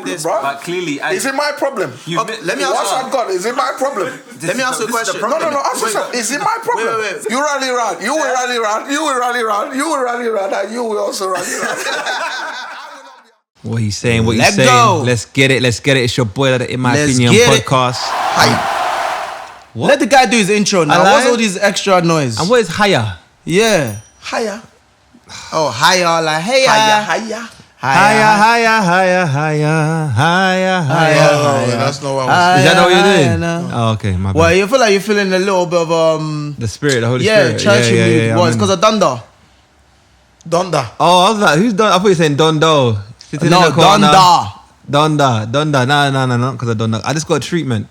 this, bro. But clearly, Is it my problem? Let me ask What I've got, is it my problem? Let me ask you a question. No, ask yourself. Is it my problem? Wait. You rally around. You will rally around. You will rally around. You will rally around. And you will also rally around. What are you saying? What are you Let saying? go. Let's get it. It's your boy, In My Let's Opinion get it. podcast. What? Let the guy do his intro now. Hello? What's all these extra noise? And what is higher? Yeah. Higher. Oh, higher, like hey. Higher. Higher. Oh, that's not what I was Is that not what you're doing? No. Oh, okay, my bad. Well, you feel like you're feeling a little bit of The Spirit, the Holy yeah, Spirit. churchy mood. Yeah, What? It's because of Dunder. Donda. Oh, I was like, who's Don? I thought you were saying Dondo. Sitting in the corner. Donda. No, because of Donda. I just got a treatment.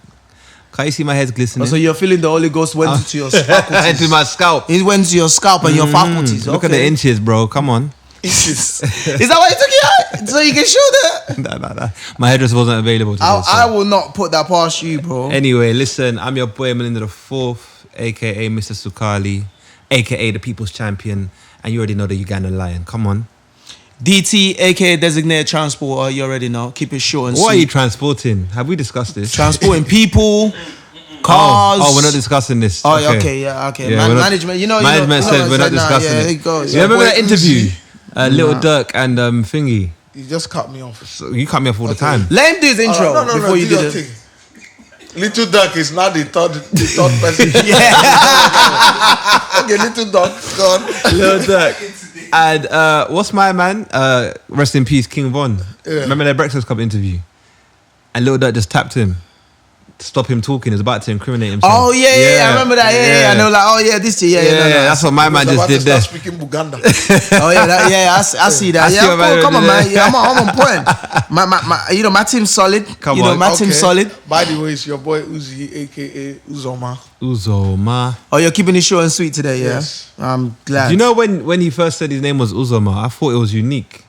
Can't you see my head's glistening? So you're feeling the Holy Ghost went into your faculties. Into my scalp. It went to your scalp and your faculties. Look at the inches, bro. Come on. Inches. Is that why you took it out? So you can show that? Nah. My head just wasn't available today. I will not put that past you, bro. Anyway, listen, I'm your boy Melinda the Fourth, aka Mr. Sukali, aka the People's Champion, and you already know the Ugandan Lion. Come on. DT, aka designated transporter, you already know. Keep it short and What are sweet. you transporting? Have we discussed this? Transporting people, cars. Oh, we're not discussing this. Oh, okay. Yeah, Management, management said we're not discussing yeah, it. it goes. You remember boy that interview? Uzi. Lil Durk and Thingy. You just cut me off. So you cut me off all the time. Let him do his intro before you do do your it. thing. Little Duck is now the third person. Okay, Little Duck, go on. Lil Durk. And what's my man? Rest in peace, King Von. Yeah. Remember their Breakfast Club interview? And Lil Durk just tapped him to stop him talking. He was about to incriminate himself. Oh, yeah, I remember that. Yeah. And they were like, oh, yeah, this, yeah. That's what my man just did there. Speaking Buganda. Oh, yeah, I see that. I see what man come on, did man. there. Yeah, I'm on point. My team's solid. Come on. My team's solid. By the way, it's your boy Uzi, aka Uzoma. Uzoma. Oh, you're keeping it short and sweet today, yeah? Yes. I'm glad. Do you know when he first said his name was Uzoma, I thought it was unique.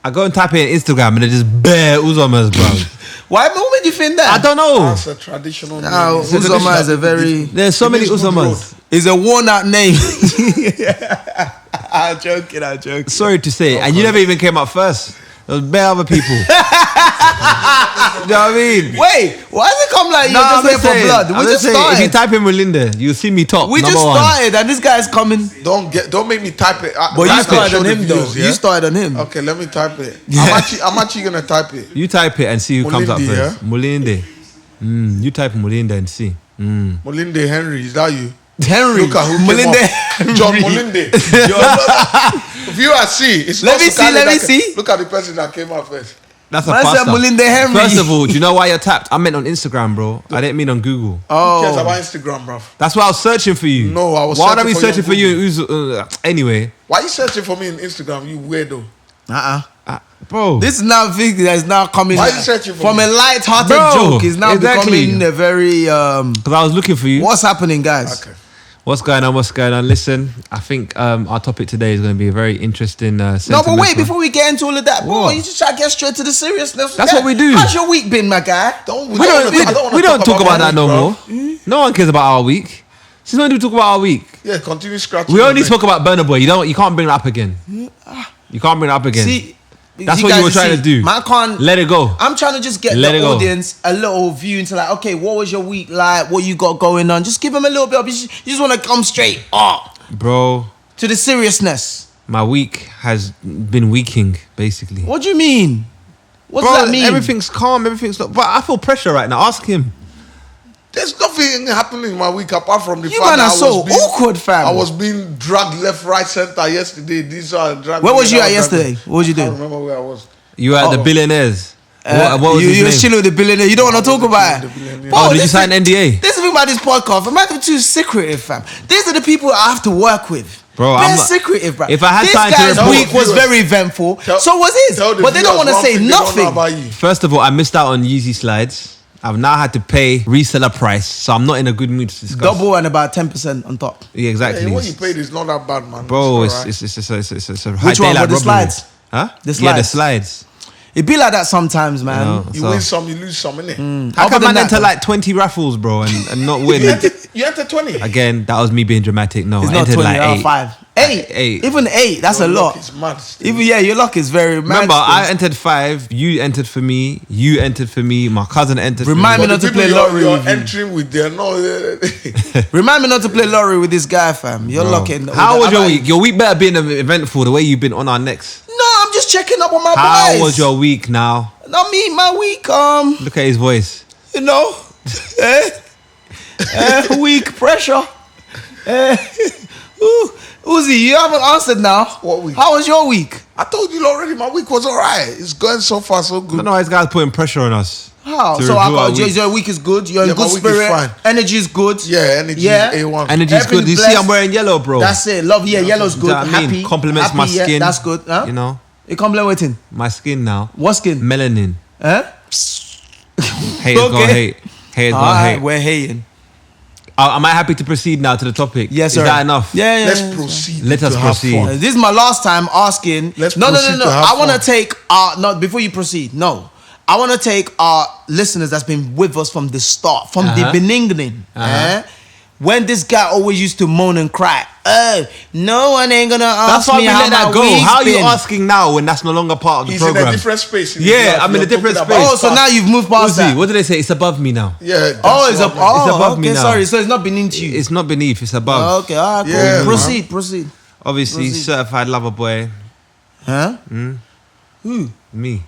I go and type it in Instagram and they're just bare Uzomas, bro. What made you think that? I don't know. That's a traditional name. Uzoma is a very... There's so many Uzomas. It's a worn-out name. I'm joking. Sorry to say, and you never even came up first. There was bare other people. You know what I mean? Wait, why does it come like you're just here for blood? We just started. If you type in Melinda, you'll see me top. We just number one. started and this guy's coming. Don't make me type it. But you started on him though. Videos, yeah? You started on him. Okay, let me type it. Yeah. I'm actually gonna type it. You type it and see who comes up Mulinde, first. Mulinde. You type Mulinde and see. Molinde Henry, is that you? Henry. Look at who Molinde came up. John Molinde. Viewers see. It's Let me not see. Look at the person that came up first. That's a Man said pasta. Molinde Henry. First of all, do you know why you're tapped? I meant on Instagram, bro. I didn't mean on Google. Who cares about Instagram, bro? That's why I was searching for you. No, I was Why would I be searching searching for for you you? Anyway. Why are you searching for me on Instagram, you weirdo? Bro. This is now thing that is now coming Why are you searching for from me? a light-hearted Bro, joke. Is now exactly. becoming a very Because I was looking for you. What's happening, guys? Okay. What's going on? Listen, I think our topic today is going to be a very interesting No, but sentimental- wait, before we get into all of that, bro, What? you just try to get straight to the seriousness. That's what we do. How's your week been, my guy? We don't talk about that no more. No one cares about our week. Since when do we talk about our week? Yeah, continue scratching. We only talk about Burna Boy. You can't bring it up again. You can't bring it up again. See, That's what you were trying to do. Man can't Let it go. I'm trying to just get Let it the go. audience a little view into like, okay, what was your week like? What you got going on? Just give them a little bit of. You just want to come straight up Bro, to the seriousness. my week has been weaking, basically. What do you mean? What Bro, does that mean? everything's calm, everything's not. But I feel pressure right now. Ask him. There's nothing happening in my week apart from the You fact man that are so awkward, fam. I was being dragged left, right, center yesterday. These are dragged. Where was you at yesterday? What was you I doing? can't remember where I was. You were at the billionaires. What was you his were name? chilling with the billionaire. You don't want to talk about it. Oh, did you this sign is- NDA? This is the thing about this podcast. Imagine too secretive, fam. These are the people I have to work with. Bro, They're I'm not- secretive, bro. If I had this time to guy's report- week was very eventful. So was his. But they don't want to say nothing. First of all, I missed out on Yeezy slides. I've now had to pay reseller price, so I'm not in a good mood to discuss. Double and about 10% on top. Yeah, exactly. Hey, what you paid is not that bad, man. Bro, It's it's alright. a high Which one? daylight For the robbery. slides? Huh? The Yeah, the slides. slides. It be like that sometimes, man. No, You so- win some, you lose some, innit? How Other can than man that, enter though. like 20 raffles, bro, and not win? You enter 20. Again, that was me being dramatic. No, It's I not entered 20, like 8. 5. 8. Even 8, that's Your a luck lot. is mad still. Even your luck is very mad. Remember, I still. entered 5. You entered for me. You entered for me. My cousin entered Remind for me me. not to The people play lottery You're with you. entering with their no. Remind me not to play lottery with this guy, fam. You're Bro. locking. How was your week? Your week better be eventful the way you've been on our necks. No, I'm just checking up on my How boys. was your week now? Not me, my week. Look at his voice. You know, week pressure. Uzi, you haven't answered now. What week? How was your week? I told you already. My week was alright. It's going so far so I good. don't know why this guy's putting pressure on us. How? To So I review our got week. your week is good. You're Yeah, in my good week is spirit. fine. Energy is good. Yeah, energy Yeah. is A1. Energy's good. Everything's You see, blessed. I'm wearing yellow, bro. That's it. Love, yeah, yellow's You good. know what I mean? Happy. Compliments happy, my yeah, skin. that's good. Huh? You know, It complimenting. my skin now. What skin? Melanin. Huh? Haters gonna Okay. hate. Haters gonna Alright, hate. we're hating. Am I happy to proceed now to the topic? Yes, sir. Is that enough? Yeah, yeah. Let's yeah. proceed. Let us to have proceed. fun. This is my last time asking. Let's no. proceed to have I want to fun. take no before you proceed. No, I want to take our listeners that's been with us from the start, from the beginning. When this guy always used to moan and cry. No one ain't gonna That's ask why me we how let that my go. week's How are you been. asking now when that's no longer part of the He's program? in a different space. In his Yeah, life. I'm in a You're different talking about space. Oh, so now you've moved past Uzi, that. what did they say? It's above me now. Yeah. that's Oh, it's what up. I'm like. Oh, It's above okay, me now. sorry. So it's not beneath you. It's not beneath, it's above. Oh, okay, all right, cool. Yeah, proceed, proceed. Obviously, Proceed. certified lover boy, Huh? Who? me.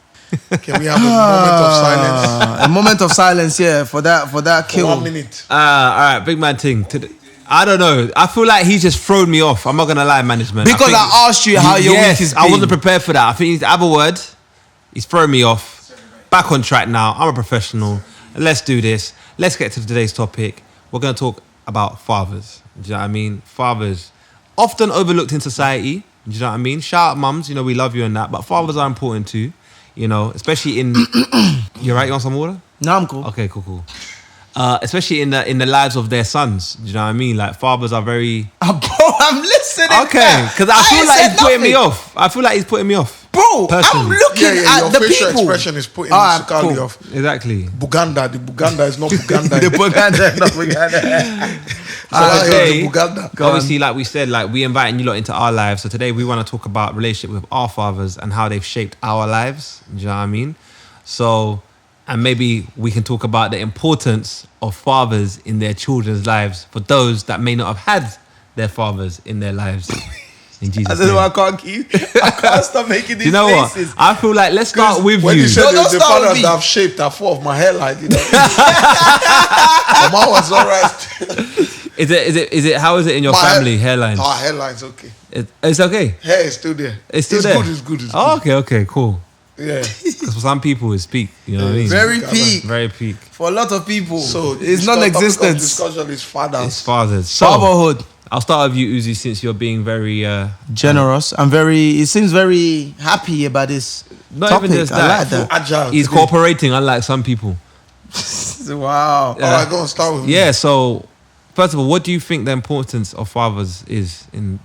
Can we have a moment of silence A moment of silence, yeah, for that for kill. 1 minute? All right, big man thing. I don't know. I feel like he's just thrown me off. I'm not gonna lie, management. Because think- I asked you how your week has I been. wasn't prepared for that. I think he needs to have a word. He's thrown me off. Back on track now. I'm a professional. Let's do this. Let's get to today's topic. We're gonna talk about fathers. Do you know what I mean? Fathers, often overlooked in society. Do you know what I mean? Shout out mums. You know we love you and that, but fathers are important too. You know, especially in. You right? You want some water? No, I'm cool. Okay, cool. Especially in the lives of their sons. Do you know what I mean? Like fathers are very Bro, I'm listening. okay because I feel ain't like said he's putting me nothing. off. I feel like he's putting me off. Bro, I'm Personally. looking Yeah, at your the facial people. expression is putting Alright, Sukali cool. off. Exactly. Buganda, the Buganda is not Buganda. The Buganda, not Buganda. So Today, the Buganda. obviously, like we said, like we inviting you lot into our lives. So today we want to talk about relationship with our fathers and how they've shaped our lives. Do you know what I mean? So, and maybe we can talk about the importance of fathers in their children's lives for those that may not have had their fathers in their lives. In I Jesus' don't know. name. I can't keep. I can't stop making these Do you know what? faces. I feel like let's start with When you. you said No, don't the start with fathers me. that have shaped are full of my hairline, you know. Mine was alright. Is it? How is it in your My family hairline? Our hairline's okay. It's okay. Hair is still there. It's still there. Good, it's good, it's Oh, good. okay, cool. Yeah. Because for some people it's peak. You know what I mean? Very peak Very peak. for a lot of people. So it's topic of non-existent. discussion is fathers. It's fathers. So Fatherhood, I'll start with you, Uzi, since you're being very generous. I'm very. It seems very happy about this not topic. even just I that. like that. Agile. He's today. cooperating, unlike some people. Wow. Alright, go and start with me. Yeah. So, first of all, what do you think the importance of fathers is in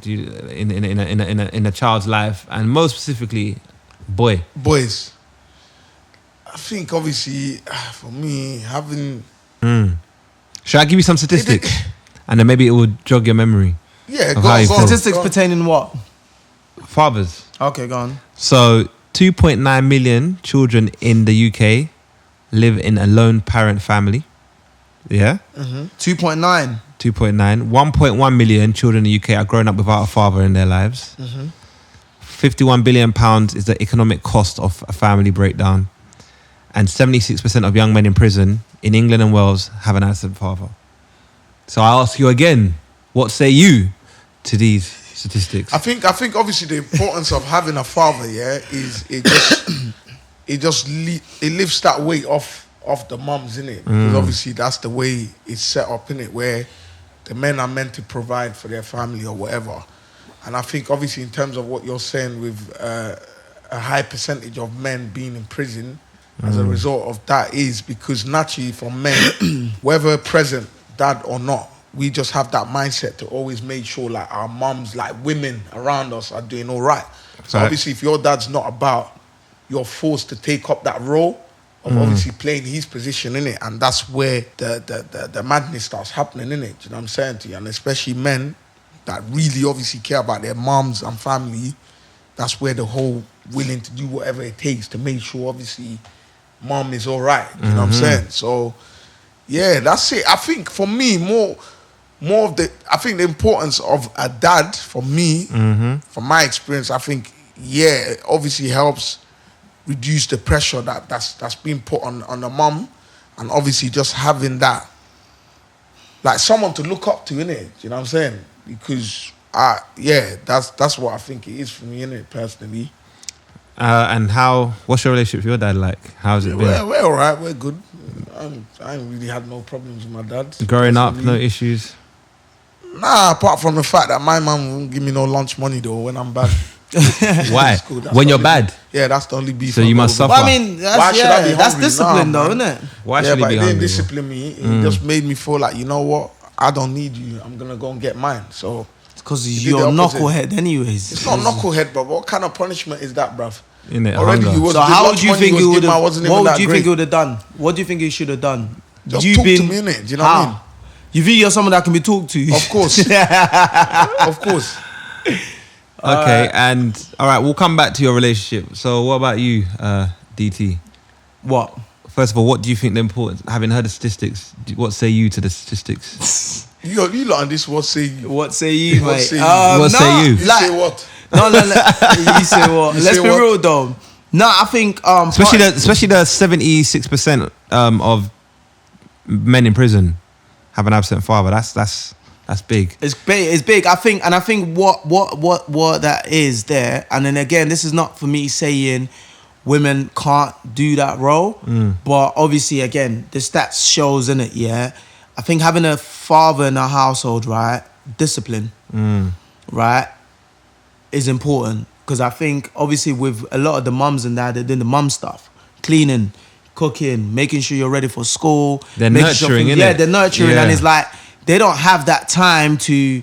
a child's life, and most specifically, boy? Boys. I think obviously for me having Should I give you some statistics, and then maybe it will jog your memory? yeah, Of go how on, you go feel. on. Statistics Go on. pertaining what? Fathers. Okay, go on. So, 2.9 million children in the UK live in a lone parent family. Yeah. 2.9. 2.9. 1.1 million children in the UK are growing up without a father in their lives. 51 billion pounds is the economic cost of a family breakdown. And 76% of young men in prison in England and Wales have an absent father. So I ask you again, what say you to these statistics? I think obviously the importance of having a father, yeah, is it lifts that weight off the mums, innit? Because obviously that's the way it's set up, innit, where the men are meant to provide for their family or whatever. And I think obviously in terms of what you're saying with a high percentage of men being in prison as a result of that is because naturally for men, whether present, dad or not, we just have that mindset to always make sure like our mums, like women around us are doing all right. So Right. obviously if your dad's not about, you're forced to take up that role of obviously playing his position in it, and that's where the madness starts happening in it. You know what I'm saying to you? And especially men, that really obviously care about their moms and family, that's where the whole willing to do whatever it takes to make sure obviously mom is all right. You know what I'm saying? So yeah, that's it. I think for me, more of the, I think the importance of a dad for me, from my experience, I think, yeah, it obviously helps reduce the pressure that's being put on the mum, and obviously just having that, like someone to look up to, innit? You know what I'm saying? Because yeah, that's what I think it is for me, innit, personally. And what's your relationship with your dad like? How's it been? We're all right, we're good. I ain't really had no problems with my dad. Growing up, no issues? Nah, apart from the fact that my mum won't give me no lunch money though when I'm bad. Why? Cool. When you're bad? Yeah, that's the only beef. So you must suffer. But I mean, Why should I be that's hungry? discipline Nah, though, man. isn't it? Why Yeah, should but he it be didn't hungry? discipline me. It just made me feel like, you know what? I don't need you. I'm gonna go and get mine. So Because did you're a the opposite. knucklehead anyways. it's not knucklehead, but what kind of punishment is that, bruv? Innit, Already hunger. you was So the how lunch would you money think was you would given, I have? wasn't What even would that you great. think you would have done? What do you think you should have done? Just You've talk to me, innit? Do you know what I mean? You think you're someone that can be talked to? Of course. Of course. Okay, and all right, we'll come back to your relationship. So what about you, DT? What? First of all, what do you think the importance, having heard the statistics, what say you to the statistics? You lot on this, what say you? What say you, What mate? say you? What say you? You Like, say what? No. You say what? You Let's say be what? real though. No, I think Especially the 76% of men in prison have an absent father. That's big. It's big. It's big. I think what that is there. And then again, this is not for me saying women can't do that role, but obviously, again, the stats shows in it. Yeah, I think having a father in a household, right, discipline, right, is important, because I think obviously with a lot of the mums and that, they're doing the mum stuff, cleaning, cooking, making sure you're ready for school. They're making nurturing, sure innit? yeah, they're nurturing, Yeah. and it's like they don't have that time to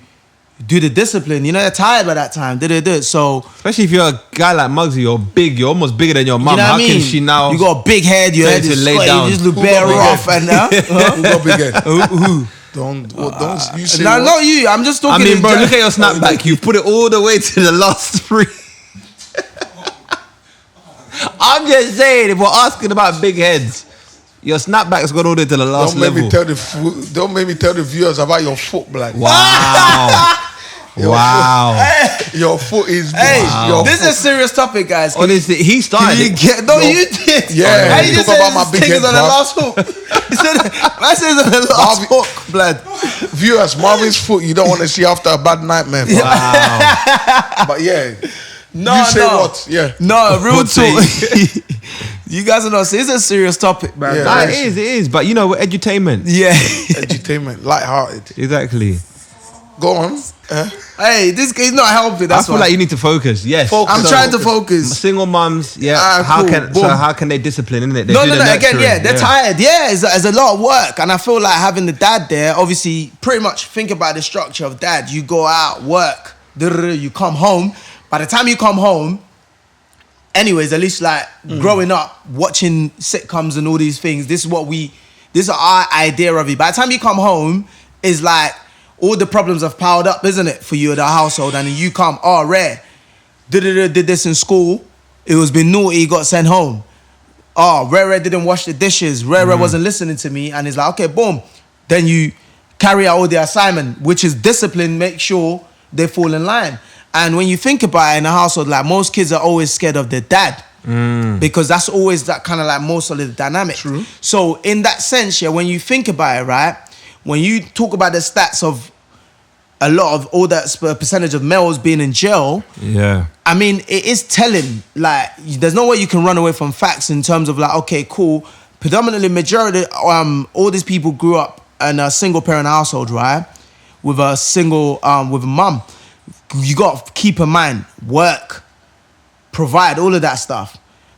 do the discipline. You know, they're tired by that time. They do it. So Especially if you're a guy like Muggsy, you're big, you're almost bigger than your you mum. know what How I mean? can she now? You got a big head. Your tell head you is to lay sweaty. down? You just look Who bare got big rough head? and Who got big head? who? Don't you say No, what? not you. I'm just I talking. mean, in bro, gen- look at your snapback. You put it all the way to the last three. I'm just saying, if we're asking about big heads, your snapback's gone all the way to the last Don't make level. me tell the viewers about your foot, blood. Wow. Wow. Your foot is big. Hey, Your this is foot. a serious topic, guys. Honestly, he started You it. get, no, Yo, you did. yeah, How you you just talk said about my this big thing is head, on the bruv. last hook. He said, I said it's on the last Marvin- hook, blood. Viewers, Marvin's foot you don't want to see after a bad nightmare. Bro. Wow. But yeah, No, you say no. what? Yeah. No, real What say talk. You guys are not saying it's a serious topic, man. Yeah. Nah, Like, it is. But you know, we're edutainment. yeah. Entertainment, light-hearted. Exactly. Go on. Hey, this guy's not helping. That's I feel why. like you need to focus. Yes. Focus. I'm So- trying to focus. Single mums, yeah. Ah, cool. Boom. How can they discipline, innit? They No, do no, the no. Again, nurturing, yeah, they're tired. Yeah, it's a lot of work, and I feel like having the dad there. Obviously, pretty much think about the structure of dad. You go out, work, you come home. By the time you come home, anyways, at least like growing up, watching sitcoms and all these things. This is our idea of it. By the time you come home, is like all the problems have piled up, isn't it, for you in the household, and then you come, oh, rare, did this in school. It was been naughty, got sent home. Oh, Rare didn't wash the dishes. Rare wasn't listening to me. And it's like, okay, boom. Then you carry out all the assignment, which is discipline, make sure they fall in line. And when you think about it in a household, like most kids are always scared of their dad. Because that's always that kind of like most of the dynamic. True. So in that sense, yeah, when you think about it, right, when you talk about the stats of a lot of all that percentage of males being in jail, Yeah. I mean, it is telling. Like, there's no way you can run away from facts in terms of like, okay, cool. Predominantly, majority, all these people grew up in a single parent household, right? With a single, with a mum. You got to keep in mind, work, provide, all of that stuff.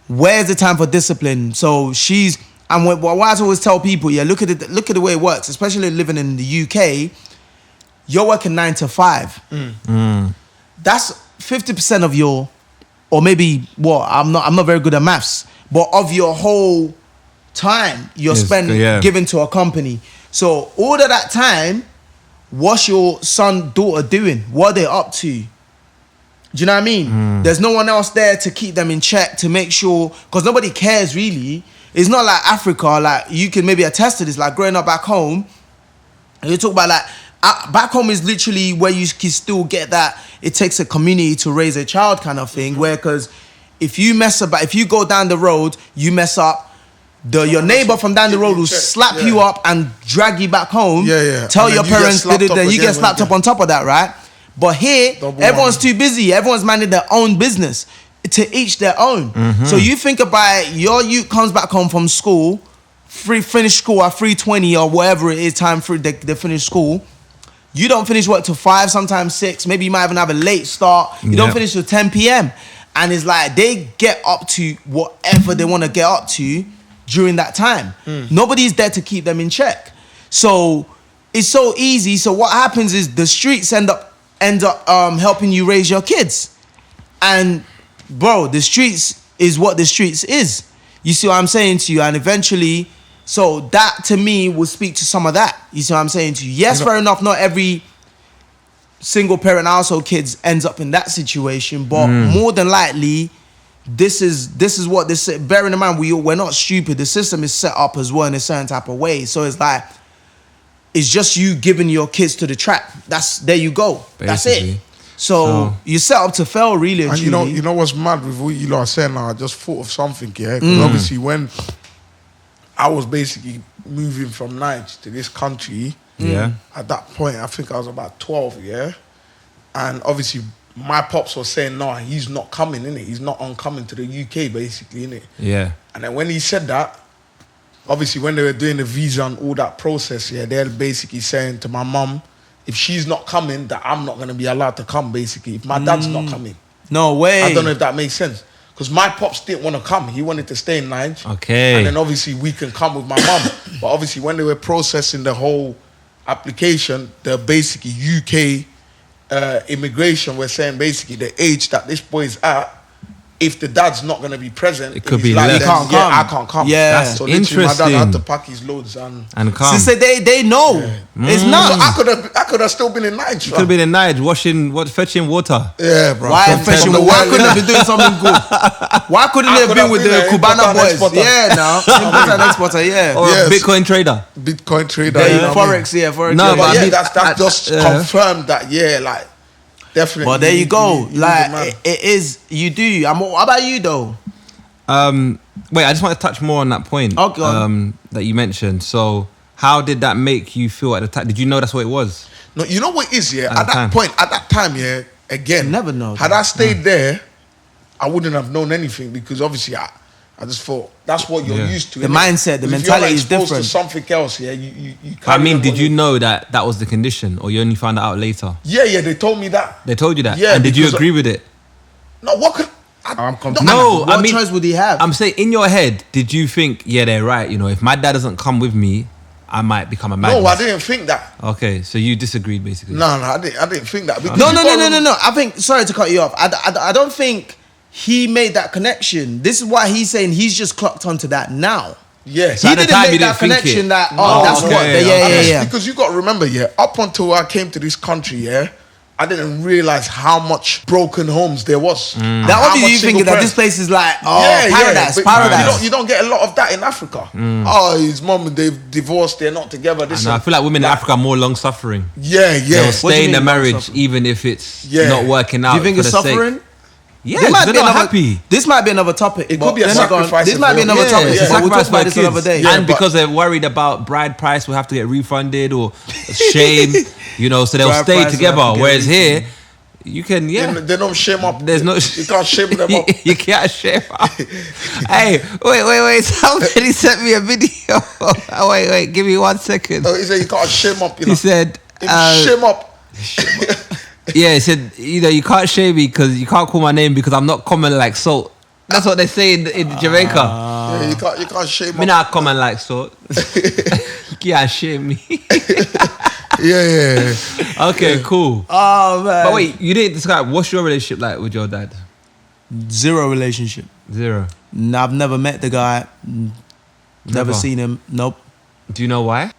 Where's the time for discipline? So she's, and what I always tell people, yeah, look at the way it works, especially living in the UK. You're working 9 to 5. That's 50% of your, or maybe what? I'm not very good at maths, but of your whole time you're Yes, spending yeah. giving to a company. So all of that time, what's your son, daughter doing? What are they up to? Do you know what I mean? There's no one else there to keep them in check, to make sure, because nobody cares really. It's not like Africa, like you can maybe attest to this, like growing up back home, and you talk about like, back home is literally where you can still get that, it takes a community to raise a child kind of thing, where, because if you go down the road, you mess up, your neighbor from down the road will slap you up and drag you back home. Tell your parents, then you get slapped up on top of that, right? But here, everyone's too busy. Everyone's minding their own business. To each their own. So you think about it, your youth comes back home from school, finish school at 3:20 or whatever it is, time for they finish school. You don't finish work till 5, sometimes 6. Maybe you might even have a late start. You don't finish till 10 p.m. And it's like they get up to whatever they want to get up to during that time. Nobody's there to keep them in check. So it's so easy. So what happens is the streets end up helping you raise your kids. And bro, the streets is what the streets is. You see what I'm saying to you? And eventually, so that to me will speak to some of that. You see what I'm saying to you? Yes, fair enough, not every single parent household kids ends up in that situation, but more than likely, this is what this, bearing in mind we're not stupid, the system is set up as well in a certain type of way. So it's like, it's just you giving your kids to the trap. There you go. Basically. That's it. So you set up to fail, really. And you know what's mad with what you lot are saying now? I just thought of something, because obviously when I was basically moving from Niger to this country, at that point I think I was about 12, and obviously my pops was saying, no, he's not coming, innit? He's not coming to the UK, basically, innit? Yeah. And then when he said that, obviously when they were doing the visa and all that process, they're basically saying to my mum, if she's not coming, that I'm not going to be allowed to come, basically. If my dad's not coming. No way. I don't know if that makes sense. Because my pops didn't want to come. He wanted to stay in Niger. Okay. And then obviously we can come with my mum. But obviously when they were processing the whole application, the basically UK immigration were saying basically the age that this boy is at, if the dad's not going to be present, it could be like, less. I can't come. Yeah. So literally my dad had to pack his loads and come. So they know. It's not. So I could have still been in Niger. You could have been in Niger, fetching water. Yeah, bro. Why fetching water? Why couldn't have been doing something good? Why couldn't they have been with the Cubana boys? Exporter. Yeah, now. Importer and exporter, yeah. Or a Bitcoin trader. Bitcoin trader. Forex, Forex. No, but that's just confirmed that, like, definitely. But there you go. Like it is. You do. How about you though? Wait, I just want to touch more on that point. Okay. That you mentioned. So, how did that make you feel at the time? Did you know that's what it was? No, you know what it is, At that time, again, never know. Had I stayed there, I wouldn't have known anything, because obviously I just thought that's what you're used to. The mindset, the mentality is different. To something else, you I mean, did you know that was the condition, or you only found that out later? Yeah, they told me that. They told you that? Yeah. And did you agree with it? No, what could... What choice would he have? I'm saying, in your head, did you think, they're right, if my dad doesn't come with me, I might become a madness? No, I didn't think that. Okay, so you disagreed, basically. No, I didn't think that. No. I think, sorry to cut you off, I don't think he made that connection. This is why he's saying he's just clocked onto that now. Yeah. So he didn't make that connection that, that's what. Yeah. Because you got to remember, up until I came to this country, I didn't realize how much broken homes there was. That obviously you thinking that this place is like, paradise. You don't get a lot of that in Africa. Oh, his mom, they've divorced, they're not together. I feel like women in Africa are more long suffering. Yeah. They'll stay in their marriage even if it's not working out. Do you think it's suffering? Yeah, they're not happy. This might be another topic. It could be a sacrifice. This might be another topic. But we'll talk about this another day. And because they're worried about bride price, will have to get refunded or shame, so they'll stay together. Whereas here, you can, they don't shame up. There's no. You can't shame them up. You can't shame up. Hey, wait. Somebody sent me a video. Wait. Give me 1 second. Oh, he said you can't shame up. He said, shame up. Yeah, he said, you can't shame me because you can't call my name because I'm not common like salt. That's what they say in Jamaica. Yeah, you can't shame me. Not common like salt. You can't shame me. Yeah. Okay, cool. Oh man. But wait, you didn't describe what's your relationship like with your dad? Zero relationship. Zero. No, I've never met the guy. Never seen him. Nope. Do you know why?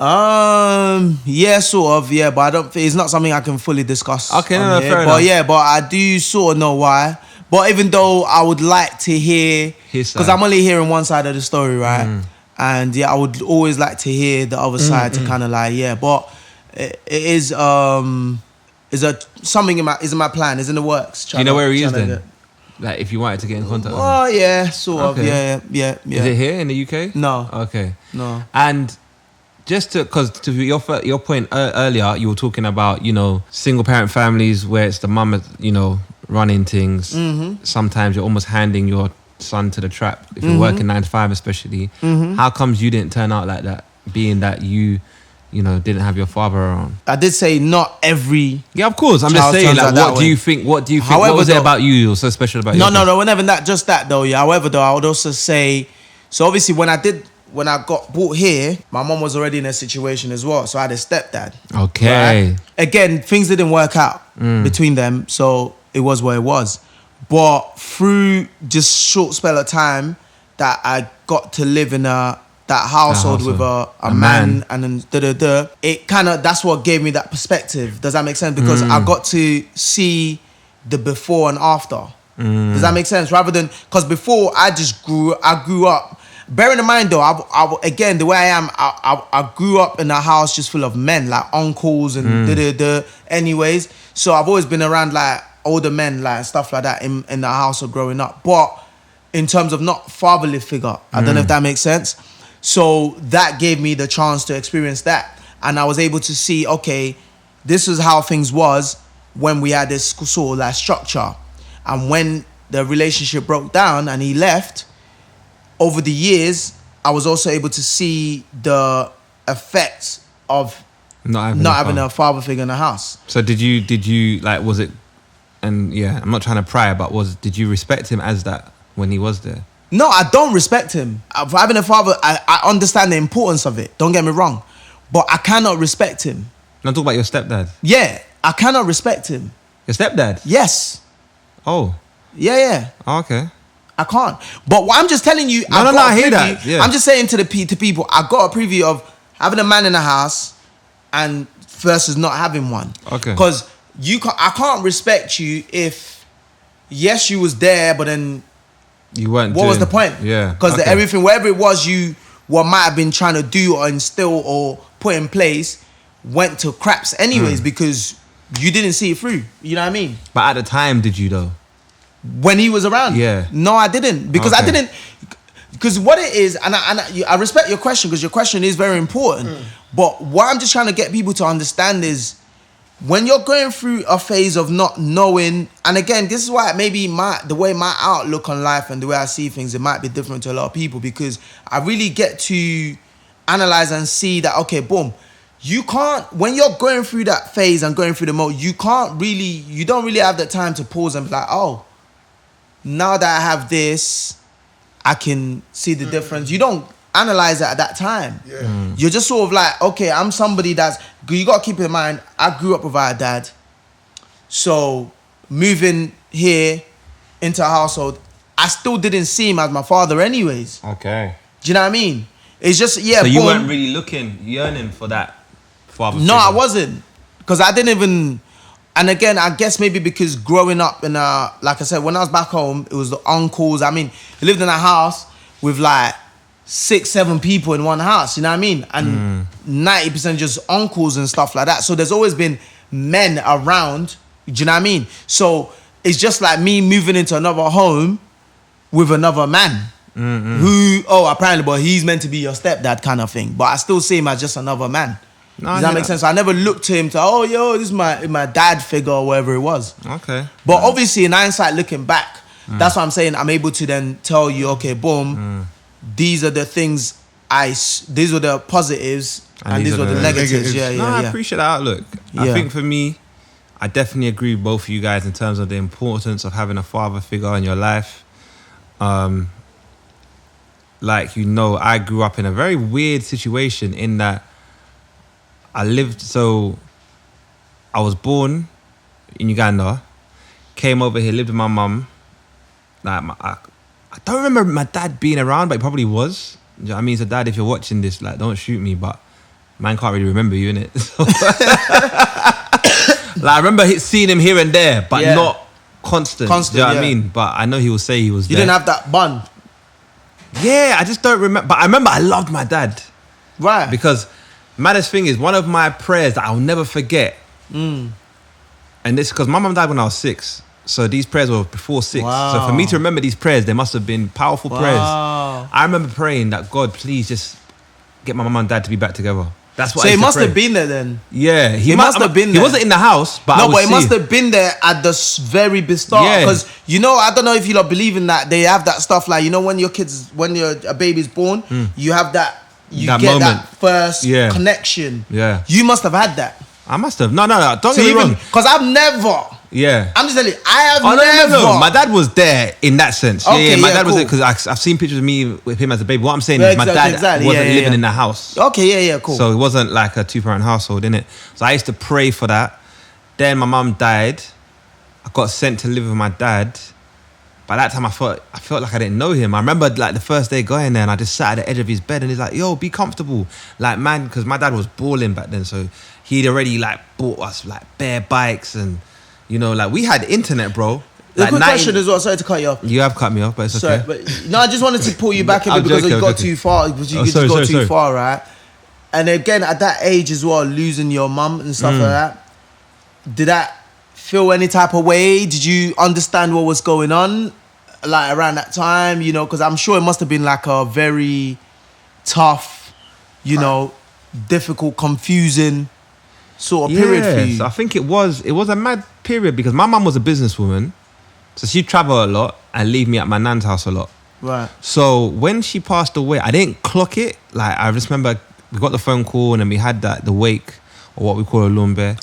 Yeah, sort of, yeah, but I don't think it's not something I can fully discuss. Okay, on no, here. fair But enough. yeah, but I do sort of know why. But even though I would like to hear, His side. because I'm only hearing one side of the story, right? And yeah, I would always like to hear the other side to kind of like, yeah, but it is something in my plan, is in the works. Do you know where he is trying to then? Like, if you wanted to get in contact with him. Oh yeah, sort of, Okay. yeah. Is it here in the UK? No. Okay. No. And just because to your point earlier, you were talking about, you know, single parent families where it's the mum, you know, running things. Sometimes you're almost handing your son to the trap if you're working 9 to 5, especially. How comes you didn't turn out like that, being that you know, didn't have your father around? I did say not every. Yeah, of course. I'm just Child saying, turns like, out that what do you way. think? What do you think? However, What was it though- about you that was so special about you? No, whenever that, just that though, yeah. However, though, I would also say, so obviously when I got brought here, my mom was already in a situation as well, so I had a stepdad. Okay. Right? Again, things didn't work out between them, so it was what it was. But through just short spell of time that I got to live in that household with a man and then it kind of, that's what gave me that perspective. Does that make sense? Because I got to see the before and after. Does that make sense? Rather than, because before I grew up. Bearing in mind though, I again, the way I am, I grew up in a house just full of men, like uncles and anyways. So I've always been around like older men, like stuff like that in the house of growing up. But in terms of not fatherly figure, I don't know if that makes sense. So that gave me the chance to experience that. And I was able to see, okay, this is how things was when we had this sort of like structure. And when the relationship broke down and he left, over the years, I was also able to see the effects of Not having a father figure in the house. So did you like, was it, and yeah, I'm not trying to pry, but did you respect him as that when he was there? No, I don't respect him. For having a father, I understand the importance of it. Don't get me wrong. But I cannot respect him. I'm talking about your stepdad. Yeah, I cannot respect him. Your stepdad? Yes. Oh. Yeah. Oh, okay. I can't. But what I'm just telling you, I hear that. Yeah. I'm just saying to to people, I got a preview of having a man in the house and versus not having one. Okay. Because I can't respect you if, yes, you was there, but then You weren't. what was the point? Yeah. Because okay. everything, whatever it was what might have been trying to do or instill or put in place went to craps anyways because you didn't see it through. You know what I mean? But at the time, did you though? When he was around. Yeah. No, I didn't. Because I Okay. didn't. Because what it is, and I respect your question because your question is very important. But what I'm just trying to get people to understand is when you're going through a phase of not knowing, and again, this is why maybe the way my outlook on life and the way I see things, it might be different to a lot of people because I really get to analyze and see that, okay, boom, you can't, when you're going through that phase and going through the mode, you don't really have the time to pause and be like, oh, now that I have this, I can see the difference. You don't analyze it at that time. Yeah. You're just sort of like, okay, I'm somebody you got to keep in mind, I grew up without a dad. So moving here into a household, I still didn't see him as my father anyways. Okay. Do you know what I mean? It's just, yeah, So you boom. weren't really yearning for that father No, figure? I wasn't. Because I didn't even... And again, I guess maybe because growing up in like I said, when I was back home, it was the uncles. I mean, I lived in a house with like 6-7 people in one house, you know what I mean? And 90% just uncles and stuff like that. So there's always been men around, do you know what I mean? So it's just like me moving into another home with another man who, apparently, but he's meant to be your stepdad kind of thing. But I still see him as just another man. No, Does that make sense? So I never looked to him to, this is my dad figure or whatever it was. Okay. But obviously, in hindsight, looking back, that's what I'm saying. I'm able to then tell you, okay, boom, these are the things these were the positives and these were the negatives. Yeah. No, I appreciate that outlook. I Yeah. think for me, I definitely agree with both of you guys in terms of the importance of having a father figure in your life. Like, I grew up in a very weird situation in that I was born in Uganda, came over here, lived with my mum. Like, I don't remember my dad being around, but he probably was. Do you know what I mean? So dad, if you're watching this, like, don't shoot me, but man can't really remember you, innit? So, like, I remember seeing him here and there, but not constant. Do you know what I mean? But I know he will say he was there. You didn't have that bun? Yeah, I just don't remember. But I remember I loved my dad. Right. Because maddest thing is, one of my prayers that I'll never forget, and this because my mum died when I was 6. So these prayers were before 6. Wow. So for me to remember these prayers, they must have been powerful prayers. I remember praying that God, please just get my mum and dad to be back together. That's what. So he must have been there then. Yeah, he must have been there. He wasn't in the house, but no, but he must have been there at the very start. Yeah. Because I don't know if you lot believe in that. They have that stuff like when a baby's born, you have that. You that get moment. that first connection. Yeah, you must have had that. I must have. No. Don't get me wrong. Because I've never. Yeah. I'm just telling you, I have never. No. My dad was there in that sense. Okay, my dad cool. was there because I've seen pictures of me with him as a baby. What I'm saying is my dad wasn't living in the house. Okay, cool. So it wasn't like a 2-parent household, innit? So I used to pray for that. Then my mum died. I got sent to live with my dad. By that time, I felt like I didn't know him. I remember like the first day going there and I just sat at the edge of his bed and he's like, yo, be comfortable. Like, man, because my dad was balling back then. So he'd already like bought us like bare bikes and, like we had internet, bro. The Like quick question as well, sorry to cut you off. You have cut me off, but it's okay. Sorry, but I just wanted to pull you back a bit because you got too far. Because you just got too far, right? And again, at that age as well, losing your mum and stuff like that, did that feel any type of way? Did you understand what was going on, like around that time? Because I'm sure it must have been like a very tough, difficult, confusing sort of period for you. I think it was a mad period because my mum was a businesswoman, so she'd travel a lot and leave me at my nan's house a lot. Right. So when she passed away, I didn't clock it. Like I just remember we got the phone call and then we had the wake, or what we call a lumbe.